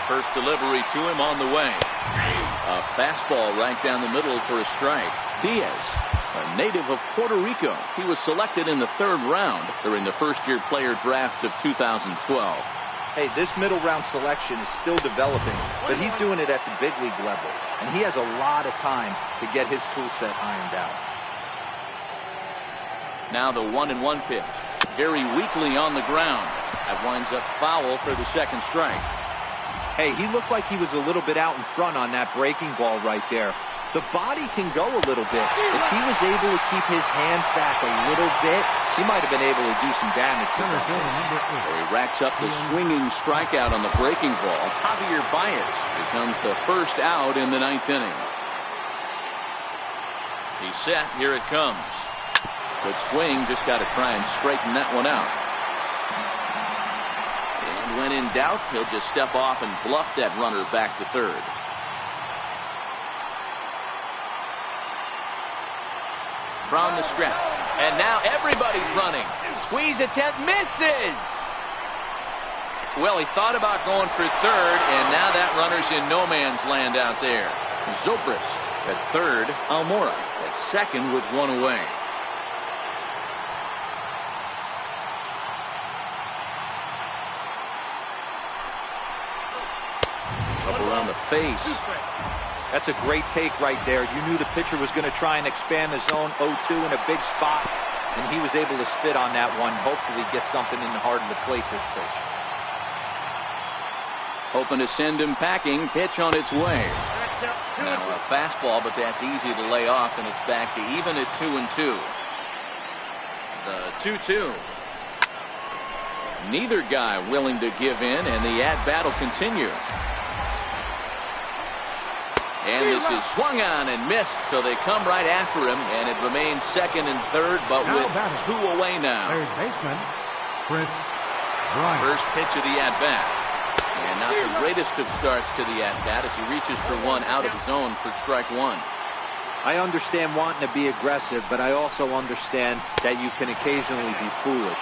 First delivery to him on the way. A fastball right down the middle for a strike. Diaz, a native of Puerto Rico. He was selected in the 3rd round during the first-year player draft of 2012. Hey, this middle round selection is still developing, but he's doing it at the big league level, and he has a lot of time to get his tool set ironed out. Now the 1-1 pitch. Very weakly on the ground. That winds up foul for the second strike. Hey, he looked like he was a little bit out in front on that breaking ball right there. The body can go a little bit. If he was able to keep his hands back a little bit, he might have been able to do some damage with that. So he racks up the swinging strikeout on the breaking ball. Javier Baez becomes the first out in the 9th inning. He's set. Here it comes. Good swing. Just got to try and straighten that one out. And when in doubt, he'll just step off and bluff that runner back to third. From the stretch. And now everybody's running. Squeeze attempt misses. Well, he thought about going for third, and now that runner's in no man's land out there. Zobrist at third. Almora at second with 1 away. Up around the face. That's a great take right there. You knew the pitcher was going to try and expand the zone 0-2 in a big spot, and he was able to spit on that one. Hopefully get something in the heart of the plate this pitch. Hoping to send him packing. Pitch on its way. Now a fastball, but that's easy to lay off, and it's back to even at 2-2. The 2-2. Neither guy willing to give in, and the at-bat will continue. And this is swung on and missed, so they come right after him, and it remains second and third, but with 2 away now. Third baseman, Chris Bryant. First pitch of the at-bat. And not the greatest of starts to the at-bat as he reaches for one out of his own for strike 1. I understand wanting to be aggressive, but I also understand that you can occasionally be foolish.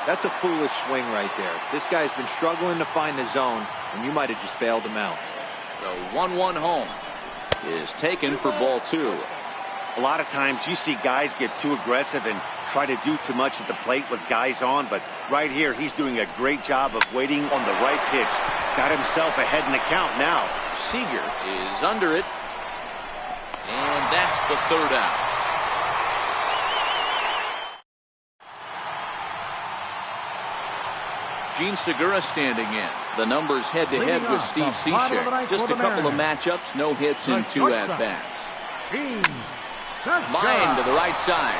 That's a foolish swing right there. This guy's been struggling to find the zone, and you might have just bailed him out. The 1-1 home is taken for ball 2. A lot of times you see guys get too aggressive and try to do too much at the plate with guys on, but right here he's doing a great job of waiting on the right pitch. Got himself ahead in the count now. Seager is under it, and that's the 3rd out. Gene Segura standing in. The numbers head-to-head with Steve Cishek. Just a couple of matchups, no hits and 2 at-bats. Line to the right side.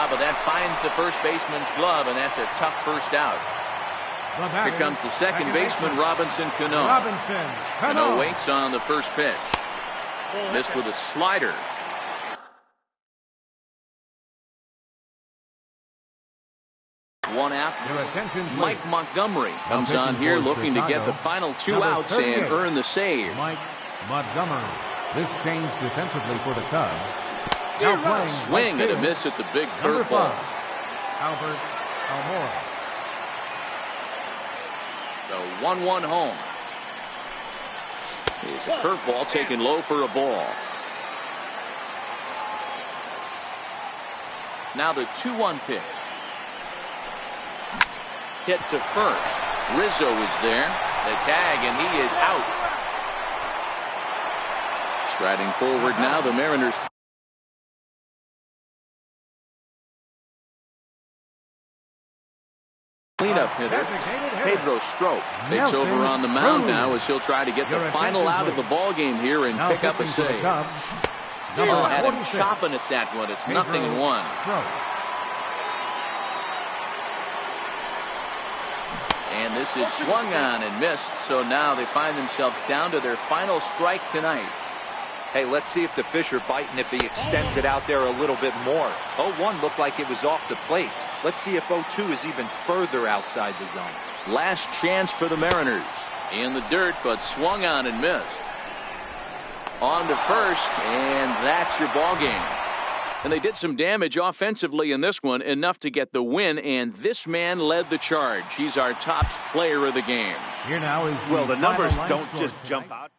But that finds the first baseman's glove, and that's a tough first out. Here comes the second baseman, Robinson Cano. Cano waits on the first pitch. Missed with a slider. One out. Mike Montgomery comes on here looking to get the final 2 outs and earn the save. Mike Montgomery. This change defensively for the Cubs. Swing and a miss at the big curveball. Albert Almora. The 1-1 home. It's a curveball taken low for a ball. Now the 2-1 pitch. Hit to first. Rizzo is there. The tag, and he is out. Striding forward now, the Mariners. Cleanup hitter, Pedro Strop, takes over on the mound now as he'll try to get the final out of the ball game here and pick up a save. Had him chopping at that one. It's 0-1. And this is swung on and missed, so now they find themselves down to their final strike tonight. Hey, let's see if the fish are biting if he extends it out there a little bit more. 0-1 looked like it was off the plate. Let's see if 0-2 is even further outside the zone. Last chance for the Mariners. In the dirt, but swung on and missed. On to first, and that's your ball game. And they did some damage offensively in this one, enough to get the win, and this man led the charge. He's our top player of the game. Here now is Well, the numbers final line don't score just tonight. jump out.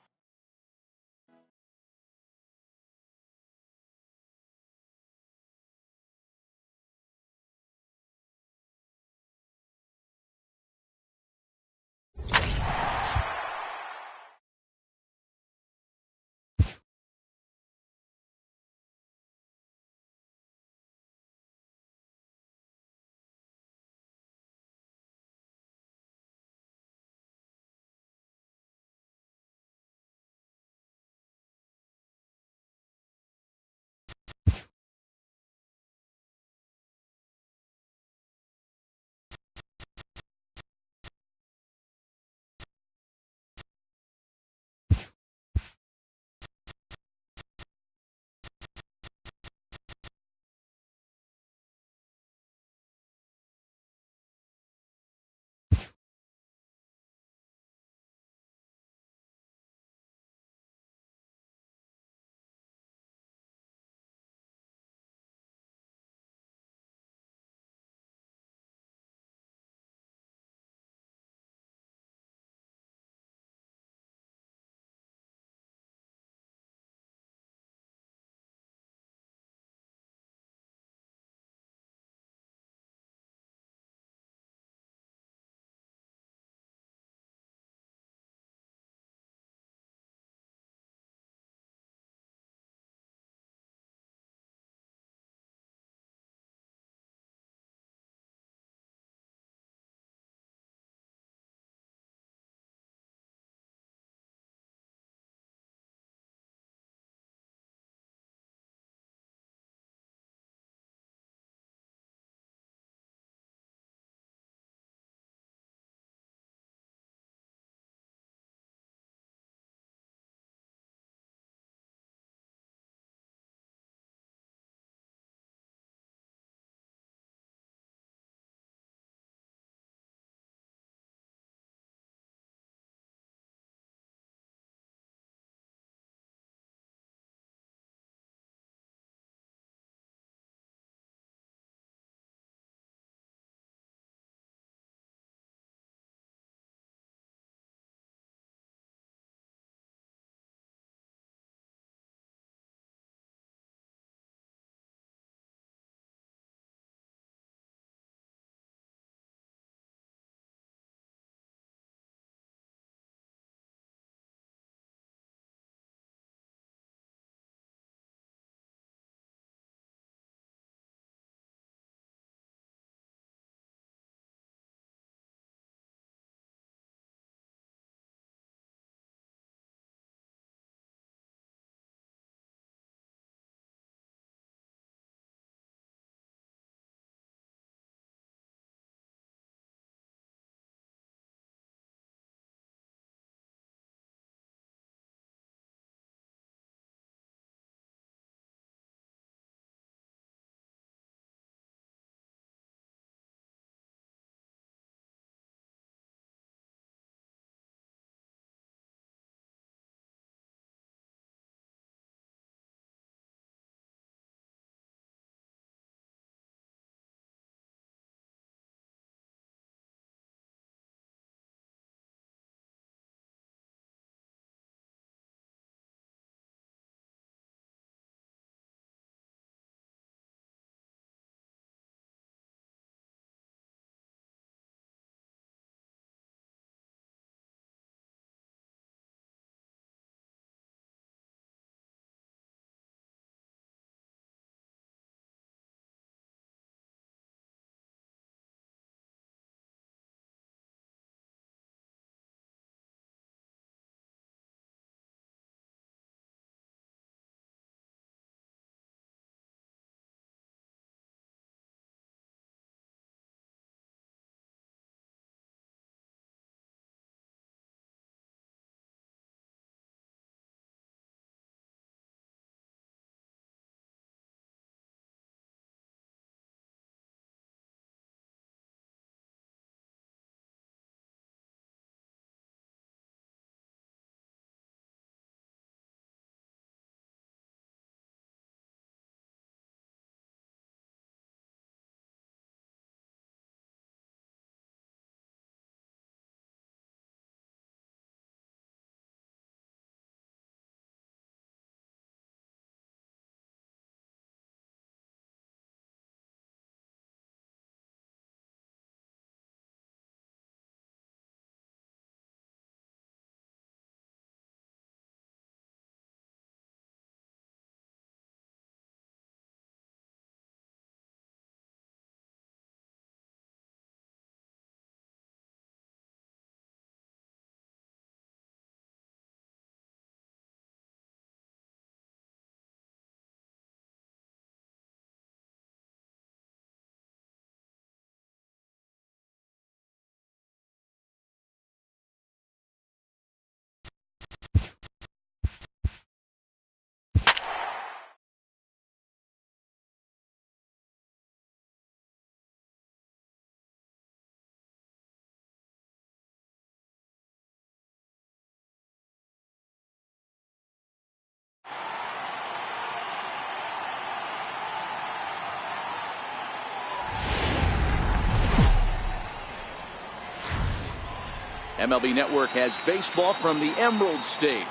MLB Network has baseball from the Emerald State,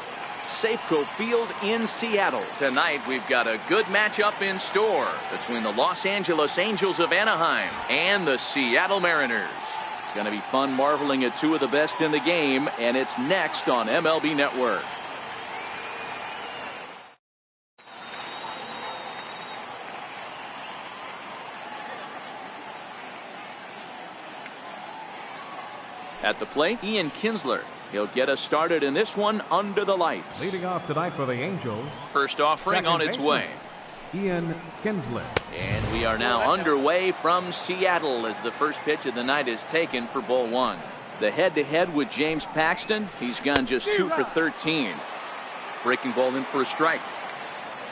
Safeco Field in Seattle. Tonight we've got a good matchup in store between the Los Angeles Angels of Anaheim and the Seattle Mariners. It's going to be fun marveling at two of the best in the game, and it's next on MLB Network. At the plate, Ian Kinsler. He'll get us started in this one under the lights. Leading off tonight for the Angels. First offering on its way. Ian Kinsler. And we are now underway from Seattle as the first pitch of the night is taken for ball one. The head-to-head with James Paxton. He's gone just 2 for 13. Breaking ball in for a strike.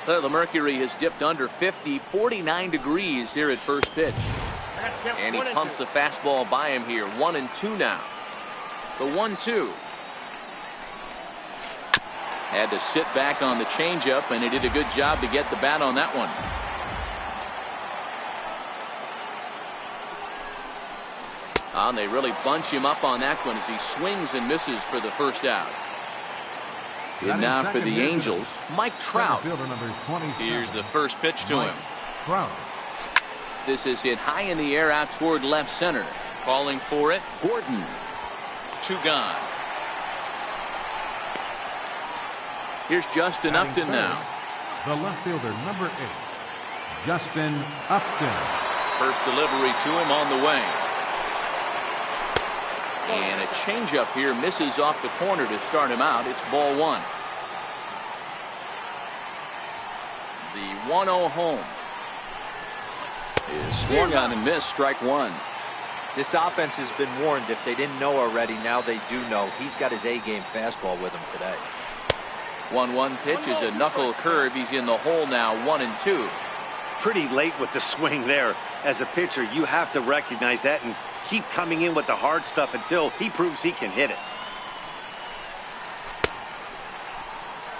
The mercury has dipped under 50, 49 degrees here at first pitch. And he pumps the fastball by him here. 1-2 now. The 1-2. Had to sit back on the changeup, and he did a good job to get the bat on that one. And they really bunch him up on that one as he swings and misses for the first out. And now for the Angels, Mike Trout. Here's the first pitch to him. Trout. This is hit high in the air out toward left center. Calling for it, Gordon. 2 gone. Here's Justin Upton now. The left fielder, number 8, Justin Upton. First delivery to him on the way. And a changeup here misses off the corner to start him out. It's ball one. The 1-0 home is swung on and missed, strike one. This offense has been warned. If they didn't know already, now they do know. He's got his A-game fastball with him today. 1-1 pitch is a knuckle curve. He's in the hole now, 1-2. Pretty late with the swing there. As a pitcher, you have to recognize that and keep coming in with the hard stuff until he proves he can hit it.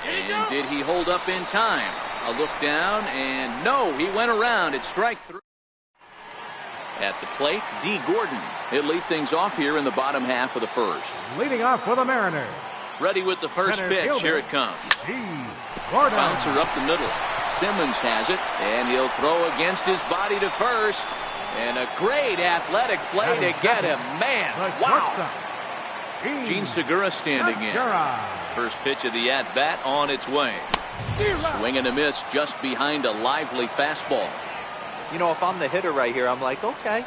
And did he hold up in time? A look down, and no, he went around. It's strike 3. At the plate, D. Gordon. He'll lead things off here in the bottom half of the first. Leading off for the Mariners. Ready with the first pitch. Here it comes. D. Gordon. Bouncer up the middle. Simmons has it, and he'll throw against his body to first. And a great athletic play to get him. Man, wow. Gene Segura standing in. First pitch of the at-bat on its way. Swing and a miss just behind a lively fastball. You know, if I'm the hitter right here, I'm like, okay,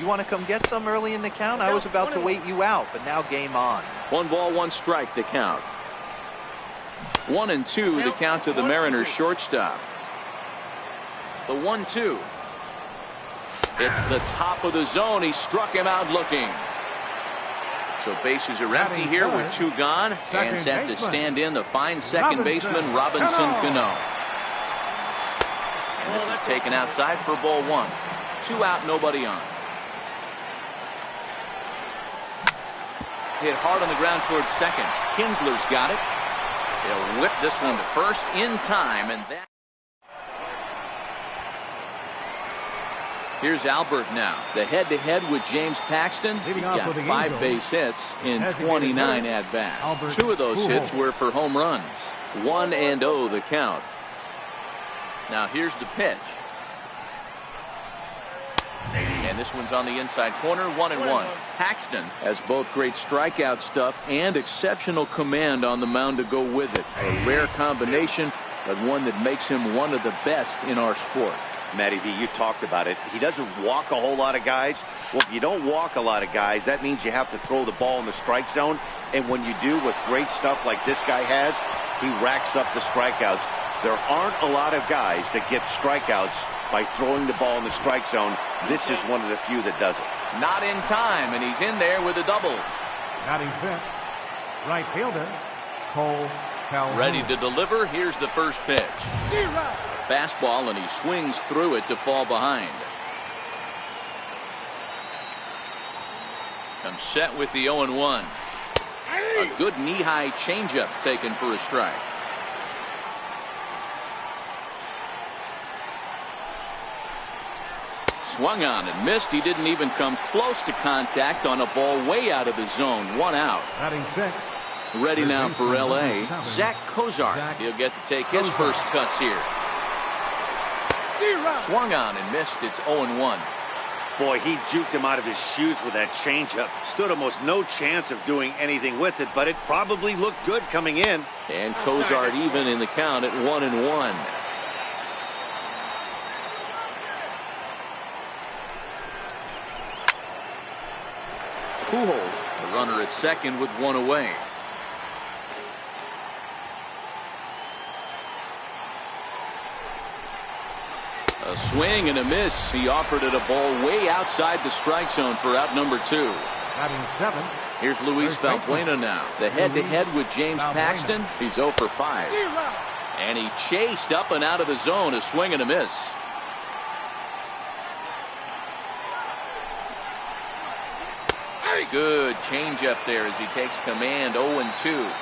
you want to come get some early in the count? I was about to wait you out, but now game on. 1 ball, 1 strike, the count. 1-2, the count to the Mariners shortstop. The 1-2. It's the top of the zone. He struck him out looking. So bases are empty here with 2 gone. And set to stand in the fine second baseman, Robinson Cano. And this is taken outside for ball 1. 2 out, nobody on. Hit hard on the ground towards second. Kinsler's got it. They'll whip this one to first in time, and that. Here's Albert now. The head-to-head with James Paxton. He's got 5 base hits in 29 at-bats. 2 of those hits were for home runs. 1-0 the count. Now here's the pitch. And this one's on the inside corner, 1-1. Paxton has both great strikeout stuff and exceptional command on the mound to go with it. A rare combination, but one that makes him one of the best in our sport. Matty V, you talked about it. He doesn't walk a whole lot of guys. Well, if you don't walk a lot of guys, that means you have to throw the ball in the strike zone. And when you do, with great stuff like this guy has, he racks up the strikeouts. There aren't a lot of guys that get strikeouts by throwing the ball in the strike zone. This is one of the few that does it. Not in time, and he's in there with a double. Batting fifth, right fielder, Cole Calhoun. Ready to deliver. Here's the first pitch. Fastball, and he swings through it to fall behind. Comes set with the 0-1. A good knee-high changeup taken for a strike. Swung on and missed. He didn't even come close to contact on a ball way out of the zone. 1 out. Batting sixth. Ready now for L.A. Zach Cozart. He'll get to take his first cuts here. Swung on and missed. It's 0-1. Boy, he juked him out of his shoes with that changeup. Stood almost no chance of doing anything with it, but it probably looked good coming in. And Cozart even in the count at 1-1. Pujols, the runner at second with 1 away. A swing and a miss. He offered it a ball way outside the strike zone for out number 2. Batting seventh. Here's Luis Valbuena now. The head-to-head with James Paxton. He's 0 for 5. And he chased up and out of the zone. A swing and a miss. Good changeup there as he takes command. 0-2.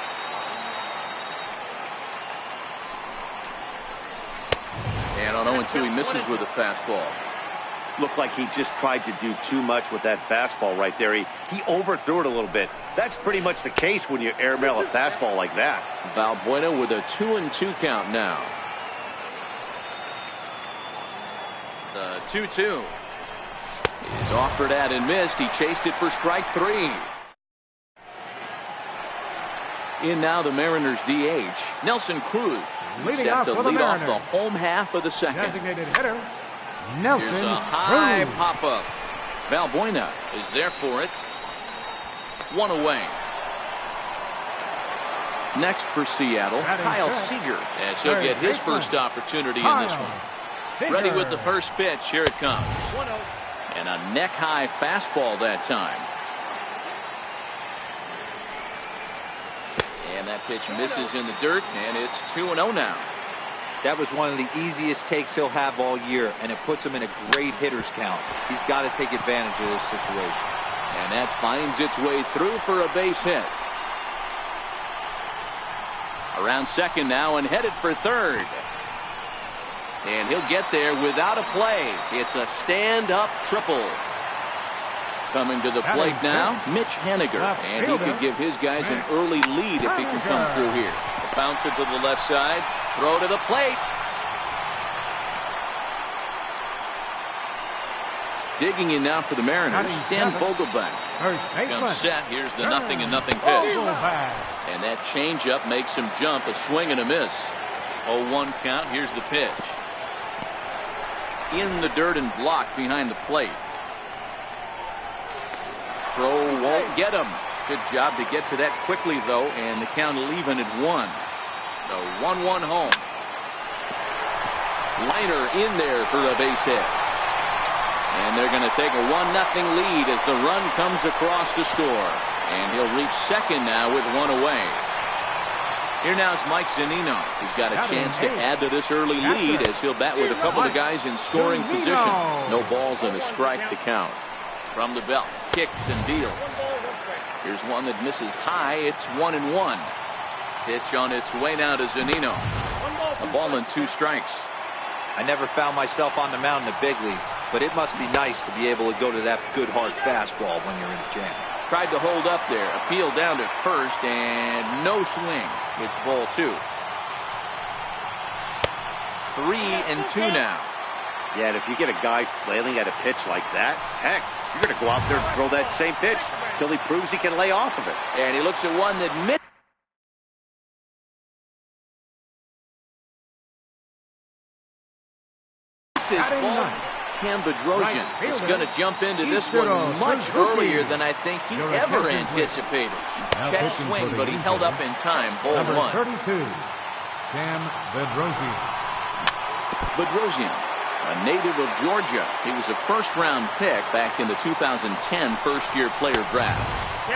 And on 0-2 he misses with a fastball. Looked like he just tried to do too much with that fastball right there. He overthrew it a little bit. That's pretty much the case when you airmail a fastball like that. Valbuena with a 2-2 count now. The 2-2 is offered at and missed. He chased it for strike 3. In now the Mariners DH, Nelson Cruz. Leading Set off to for the lead off the Mariners. home half of the second. Designated hitter, Nelson Here's a high Cruz. pop-up. Valbuena is there for it. 1 away. Next for Seattle, Batting Kyle fifth. Seager, as he'll Third get his baseman, first opportunity in Kyle this one. Seager. Ready with the first pitch. Here it comes. 1-0. And a neck-high fastball that time. And that pitch misses in the dirt, and it's 2-0 now. That was one of the easiest takes he'll have all year, and it puts him in a great hitter's count. He's got to take advantage of this situation. And that finds its way through for a base hit. Around second now and headed for third. And he'll get there without a play. It's a stand-up triple. Coming to the plate now, Mitch Haniger. And he could give his guys an early lead if he can come through here. A bouncer to the left side. Throw to the plate. Digging in now for the Mariners, Dan Vogelbach. First baseman, Comes set. Here's the 0-0 pitch. Vogelbach. And that changeup makes him jump. A swing and a miss. 0-1 count. Here's the pitch. In the dirt and blocked behind the plate. Throw won't get him. Good job to get to that quickly, though, and the count even at 1. The 1-1 home. Liner in there for a base hit. And they're going to take a 1-0 lead as the run comes across to score. And he'll reach second now with 1 away. Here now is Mike Zunino. He's got a chance to add to this early lead as he'll bat with a couple of guys in scoring position. No balls and a strike to count. From the belt, kicks and deals. Here's one that misses high. It's 1-1. Pitch on its way now to Zunino. A ball and 2 strikes. I never found myself on the mound in the big leagues, but it must be nice to be able to go to that good hard fastball when you're in the jam. Tried to hold up there. Appeal down to first and no swing. It's ball 2. 3-2 now. Yeah, and if you get a guy flailing at a pitch like that, heck, you're going to go out there and throw that same pitch till he proves he can lay off of it. And he looks at one that misses. Ball. Cam Bedrosian is going to jump into this one much earlier than I think he ever anticipated. Check swing, but he held up in time. Ball 1. Number 32, Cam Bedrosian. Bedrosian, a native of Georgia. He was a first-round pick back in the 2010 first-year player draft.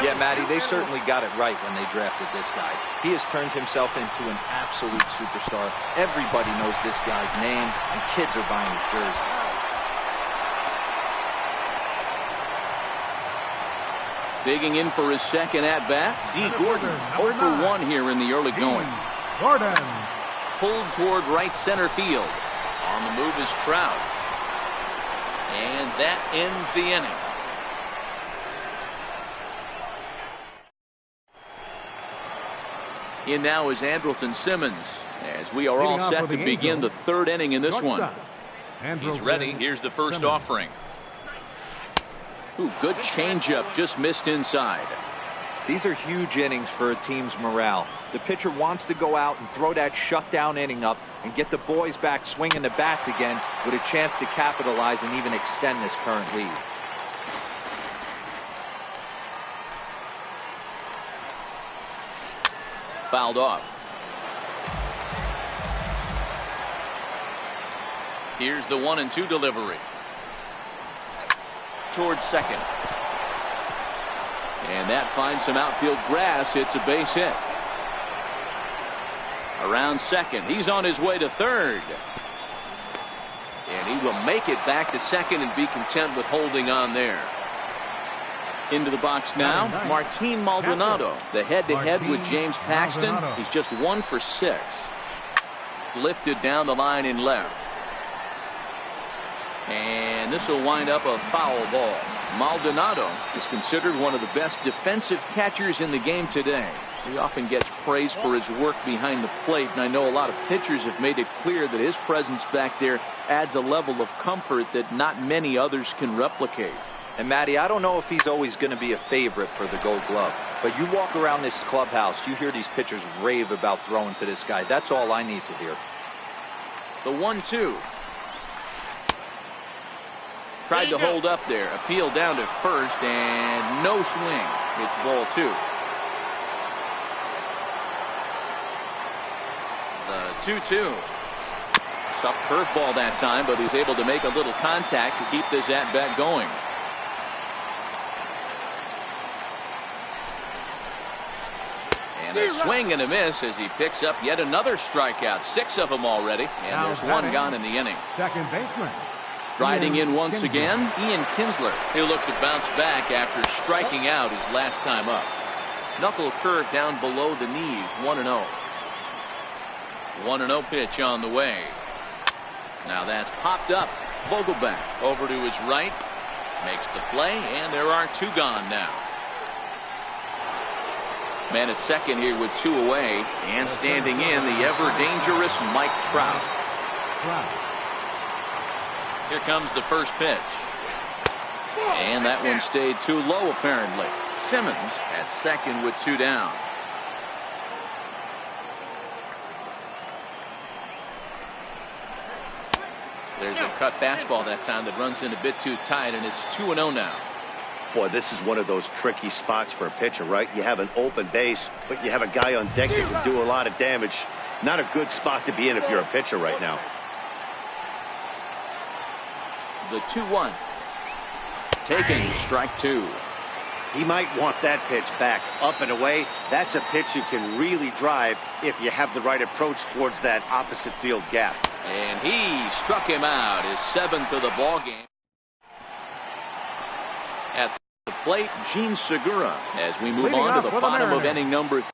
Yeah, Matty, they certainly got it right when they drafted this guy. He has turned himself into an absolute superstar. Everybody knows this guy's name, and kids are buying his jerseys. Digging in for his second at-bat, D. Gordon, 0 for 1 here in the early going. Gordon. Pulled toward right center field. On the move is Trout. And that ends the inning. In now is Andrelton Simmons, as we are all set to begin the third inning in this one. He's ready. Here's the first offering. Ooh, good changeup, just missed inside. These are huge innings for a team's morale. The pitcher wants to go out and throw that shutdown inning up and get the boys back swinging the bats again with a chance to capitalize and even extend this current lead. Fouled off. Here's the 1-2 delivery. Towards second. And that finds some outfield grass. It's a base hit. Around second. He's on his way to third. And he will make it back to second and be content with holding on there. Into the box now, Martin Maldonado. The head-to-head with James Paxton. He's just 1 for 6. Lifted down the line in left. And this will wind up a foul ball. Maldonado is considered one of the best defensive catchers in the game today. He often gets praise for his work behind the plate, and I know a lot of pitchers have made it clear that his presence back there adds a level of comfort that not many others can replicate. And Matty, I don't know if he's always going to be a favorite for the Gold Glove, but you walk around this clubhouse, you hear these pitchers rave about throwing to this guy. That's all I need to hear. The 1-2. Tried to hold up there. Appeal down to first, and no swing. It's ball 2. The 2-2. Tough curveball that time, but he's able to make a little contact to keep this at-bat going. And a swing and a miss as he picks up yet another strikeout. 6 of them already, and there's 1 gone in the inning. Second baseman. Striding in once again, Ian Kinsler. He'll look to bounce back after striking out his last time up. Knuckle curve down below the knees, 1-0. 1-0 pitch on the way. Now that's popped up. Vogelback over to his right. Makes the play, and there are 2 gone now. Man at second here with 2 away, and standing in the ever-dangerous Mike Trout. Here comes the first pitch. And that one stayed too low, apparently. Simmons at second with 2 down. There's a cut fastball that time that runs in a bit too tight, and it's 2-0 now. Boy, this is one of those tricky spots for a pitcher, right? You have an open base, but you have a guy on deck that can do a lot of damage. Not a good spot to be in if you're a pitcher right now. The 2-1. Taken, strike 2. He might want that pitch back up and away. That's a pitch you can really drive if you have the right approach towards that opposite field gap. And he struck him out, his 7th of the ball game. At the plate, Gene Segura, as we move on to the bottom of inning number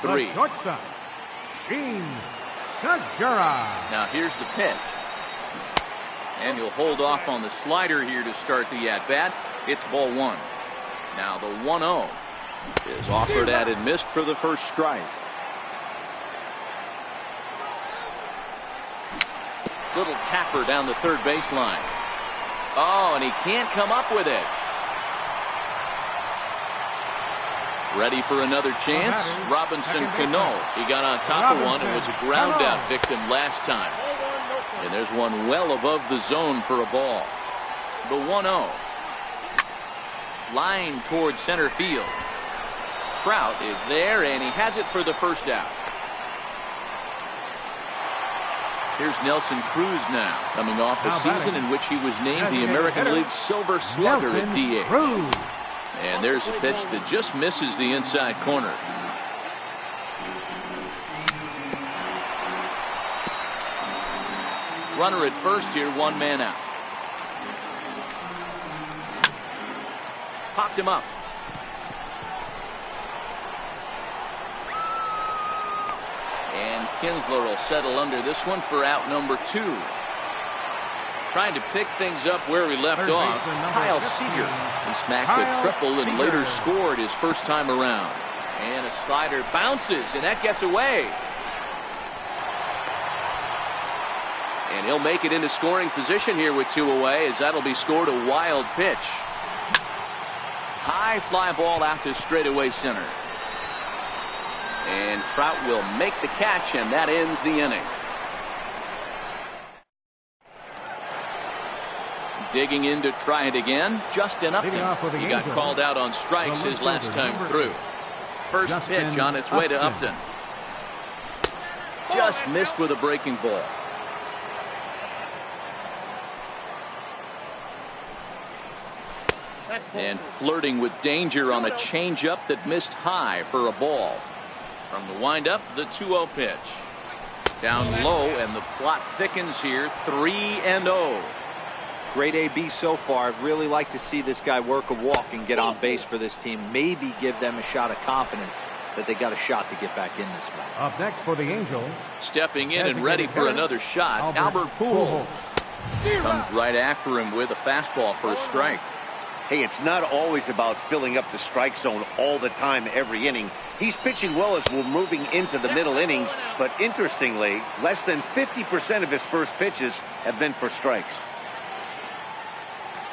3. Shortstop, Gene Segura. Now here's the pitch. And he'll hold off on the slider here to start the at-bat. It's ball 1. Now the 1-0 is offered at and missed for the first strike. Little tapper down the third baseline. Oh, and he can't come up with it. Ready for another chance? Robinson Cano. He got on top of one and was a ground out victim last time. And there's one well above the zone for a ball. The 1-0. Line towards center field. Trout is there, and he has it for the first out. Here's Nelson Cruz now, coming off a season in which he was named the American League Silver Slugger at DH. And there's a pitch that just misses the inside corner. Runner at first here, 1 man out. Popped him up. Kinsler will settle under this one for out number 2. Trying to pick things up where he left off, Kyle Seager. He smacked a triple and later scored his first time around. And a slider bounces, and that gets away. And he'll make it into scoring position here with 2 away, as that'll be scored a wild pitch. High fly ball out to straightaway center. And Trout will make the catch, and that ends the inning. Digging in to try it again, Justin Upton. He got called out on strikes his last time through. First pitch on its way to Upton. Just missed with a breaking ball. And flirting with danger on a changeup that missed high for a ball. From the windup, the 2-0 pitch. Down low, and the plot thickens here, 3-0. Great AB so far. I'd really like to see this guy work a walk and get on base for this team. Maybe give them a shot of confidence that they got a shot to get back in this one. Up next for the Angels. Stepping in and ready for another shot, Albert Pujols. Comes right after him with a fastball for a strike. Hey, it's not always about filling up the strike zone all the time every inning. He's pitching well as we're moving into the middle innings, but interestingly, less than 50% of his first pitches have been for strikes.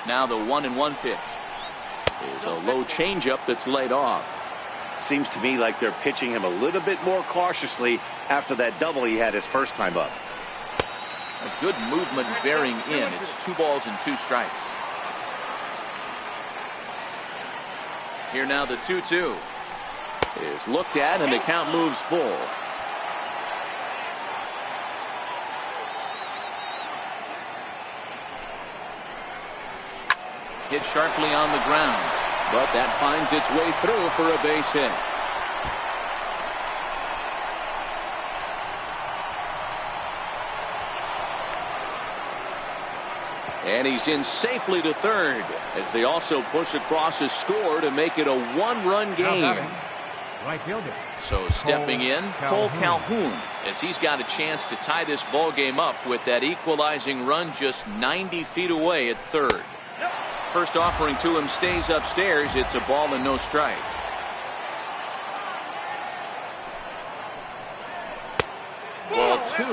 Now the 1-1 pitch is a low changeup that's laid off. Seems to me like they're pitching him a little bit more cautiously after that double he had his first time up. A good movement bearing in. It's 2 balls and 2 strikes. Here now the 2-2 is looked at, and the count moves full. Hit sharply on the ground, but that finds its way through for a base hit. And he's in safely to third, as they also push across a score to make it a 1-run game. Right fielder. So stepping in, Cole Calhoun, as he's got a chance to tie this ball game up with that equalizing run just 90 feet away at third. First offering to him stays upstairs. It's a ball and no strikes. Ball 2.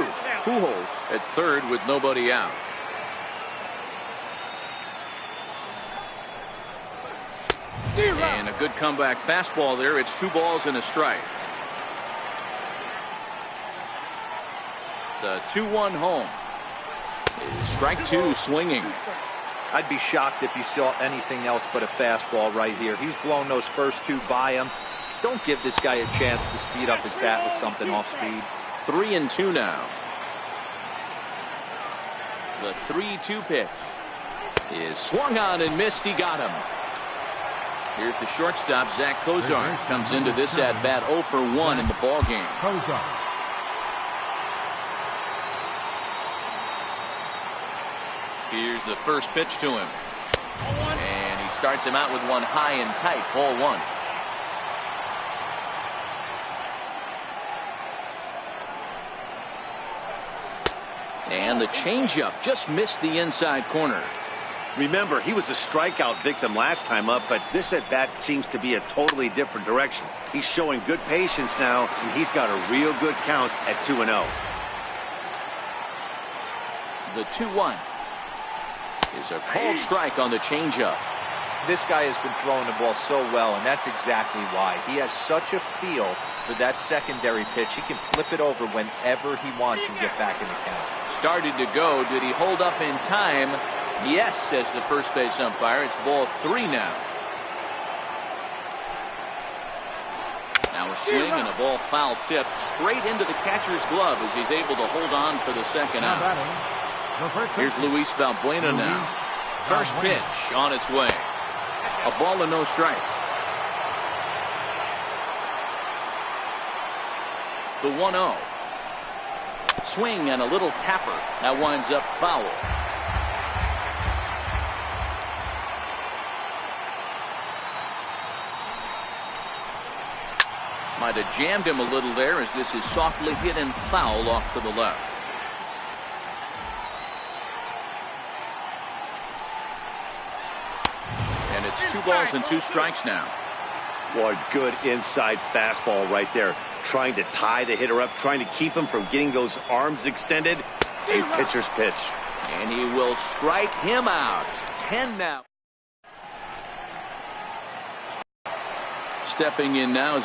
Pujols at third with nobody out. And a good comeback fastball there. It's 2 balls and a strike. The 2-1 home is strike 2 swinging. I'd be shocked if you saw anything else but a fastball right here. He's blown those first 2 by him. Don't give this guy a chance to speed up his bat with something off speed. 3-2 now. The 3-2 pitch is swung on and missed. He got him. Here's the shortstop, Zach Kozar. Comes into this at bat 0 for 1 in the ball game. Here's the first pitch to him. And he starts him out with one high and tight, ball 1. And the changeup just missed the inside corner. Remember, he was a strikeout victim last time up, but this at-bat seems to be a totally different direction. He's showing good patience now, and he's got a real good count at 2-0. The 2-1 is a called strike on the changeup. This guy has been throwing the ball so well, and that's exactly why. He has such a feel for that secondary pitch. He can flip it over whenever he wants and get back in the count. Started to go. Did he hold up in time? Yes, says the first base umpire. It's ball 3 now. Now a swing and a ball foul tip straight into the catcher's glove as he's able to hold on for the second out. Here's Luis Valbuena now. First pitch on its way. A ball and no strikes. The 1-0. Swing and a little tapper. That winds up foul. Might have jammed him a little there as this is softly hit and foul off to the left. And it's 2 balls and 2 strikes now. What good inside fastball right there. Trying to tie the hitter up, trying to keep him from getting those arms extended. A pitcher's pitch. And he will strike him out. 10 now. Stepping in now is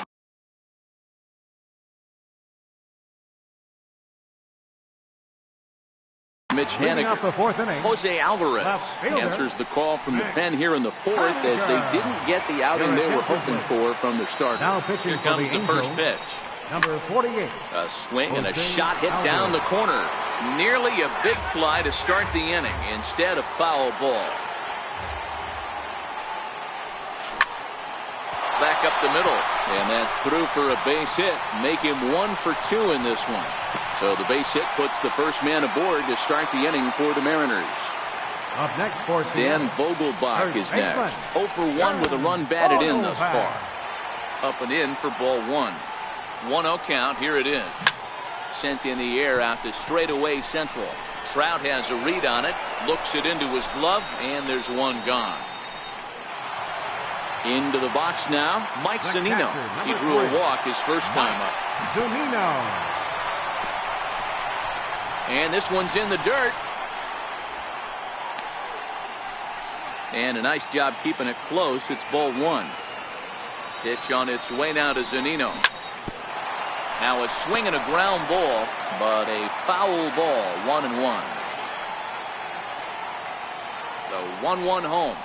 Mitch Haniger. The 4th inning, Jose Alvarez fielder, answers the call from the pen here in the 4th as they didn't get the outing they were hoping for from the start. Now pitching Here for comes the the first Angels, pitch. number 48. A swing and a Jose shot hit down the corner. Nearly a big fly to start the inning instead of foul ball. Back up the middle, and that's through for a base hit. Make him 1 for 2 in this one. So the base hit puts the first man aboard to start the inning for the Mariners. Up next for Dan Vogelbach is next. 0 for 1 with a run batted in thus far. Up and in for ball 1. 1-0 count. Here it is. Sent in the air out to straightaway central. Trout has a read on it. Looks it into his glove, and there's one gone. Into the box now, Mike Zunino. He drew a walk his first time up. Zunino. And this one's in the dirt. And a nice job keeping it close. It's ball 1. Pitch on its way now to Zunino. Now a swing and a ground ball, but a foul ball. 1-1. The 1-1 home.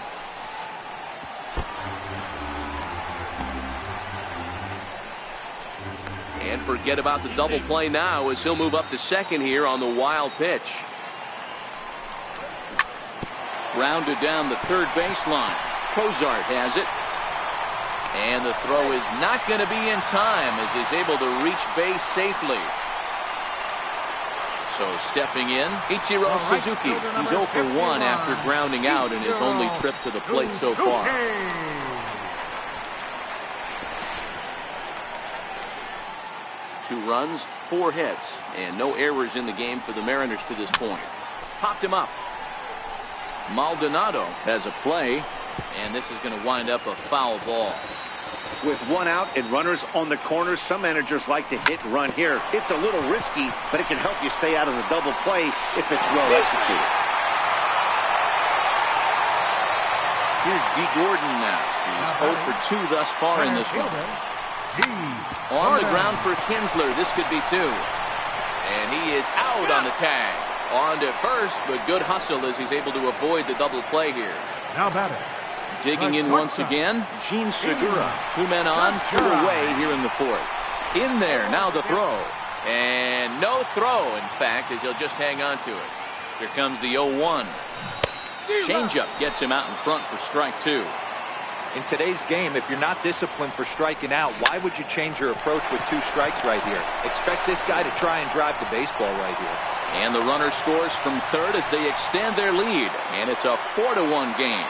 And forget about the double play now as he'll move up to second here on the wild pitch. Grounded down the third baseline. Cozart has it. And the throw is not going to be in time as he's able to reach base safely. So stepping in, Ichiro Suzuki. He's 0 for 1 after grounding out in his only trip to the plate so far. 2 runs, 4 hits, and no errors in the game for the Mariners to this point. Popped him up. Maldonado has a play, and this is going to wind up a foul ball. With 1 out and runners on the corners, some managers like to hit and run here. It's a little risky, but it can help you stay out of the double play if it's well executed. Here's D. Gordon now. He's 0 for 2 thus far in this one. On the ground for Kinsler. This could be 2. And he is out on the tag. On to first, but good hustle as he's able to avoid the double play here. Now batter. Digging in once again, Gene Segura. 2 men on, 2 away here in the 4th. In there, now the throw. And no throw, in fact, as he'll just hang on to it. Here comes the 0-1. Changeup gets him out in front for strike 2. In today's game, if you're not disciplined for striking out, why would you change your approach with 2 strikes right here? Expect this guy to try and drive the baseball right here. And the runner scores from third as they extend their lead. And it's a 4-1 game.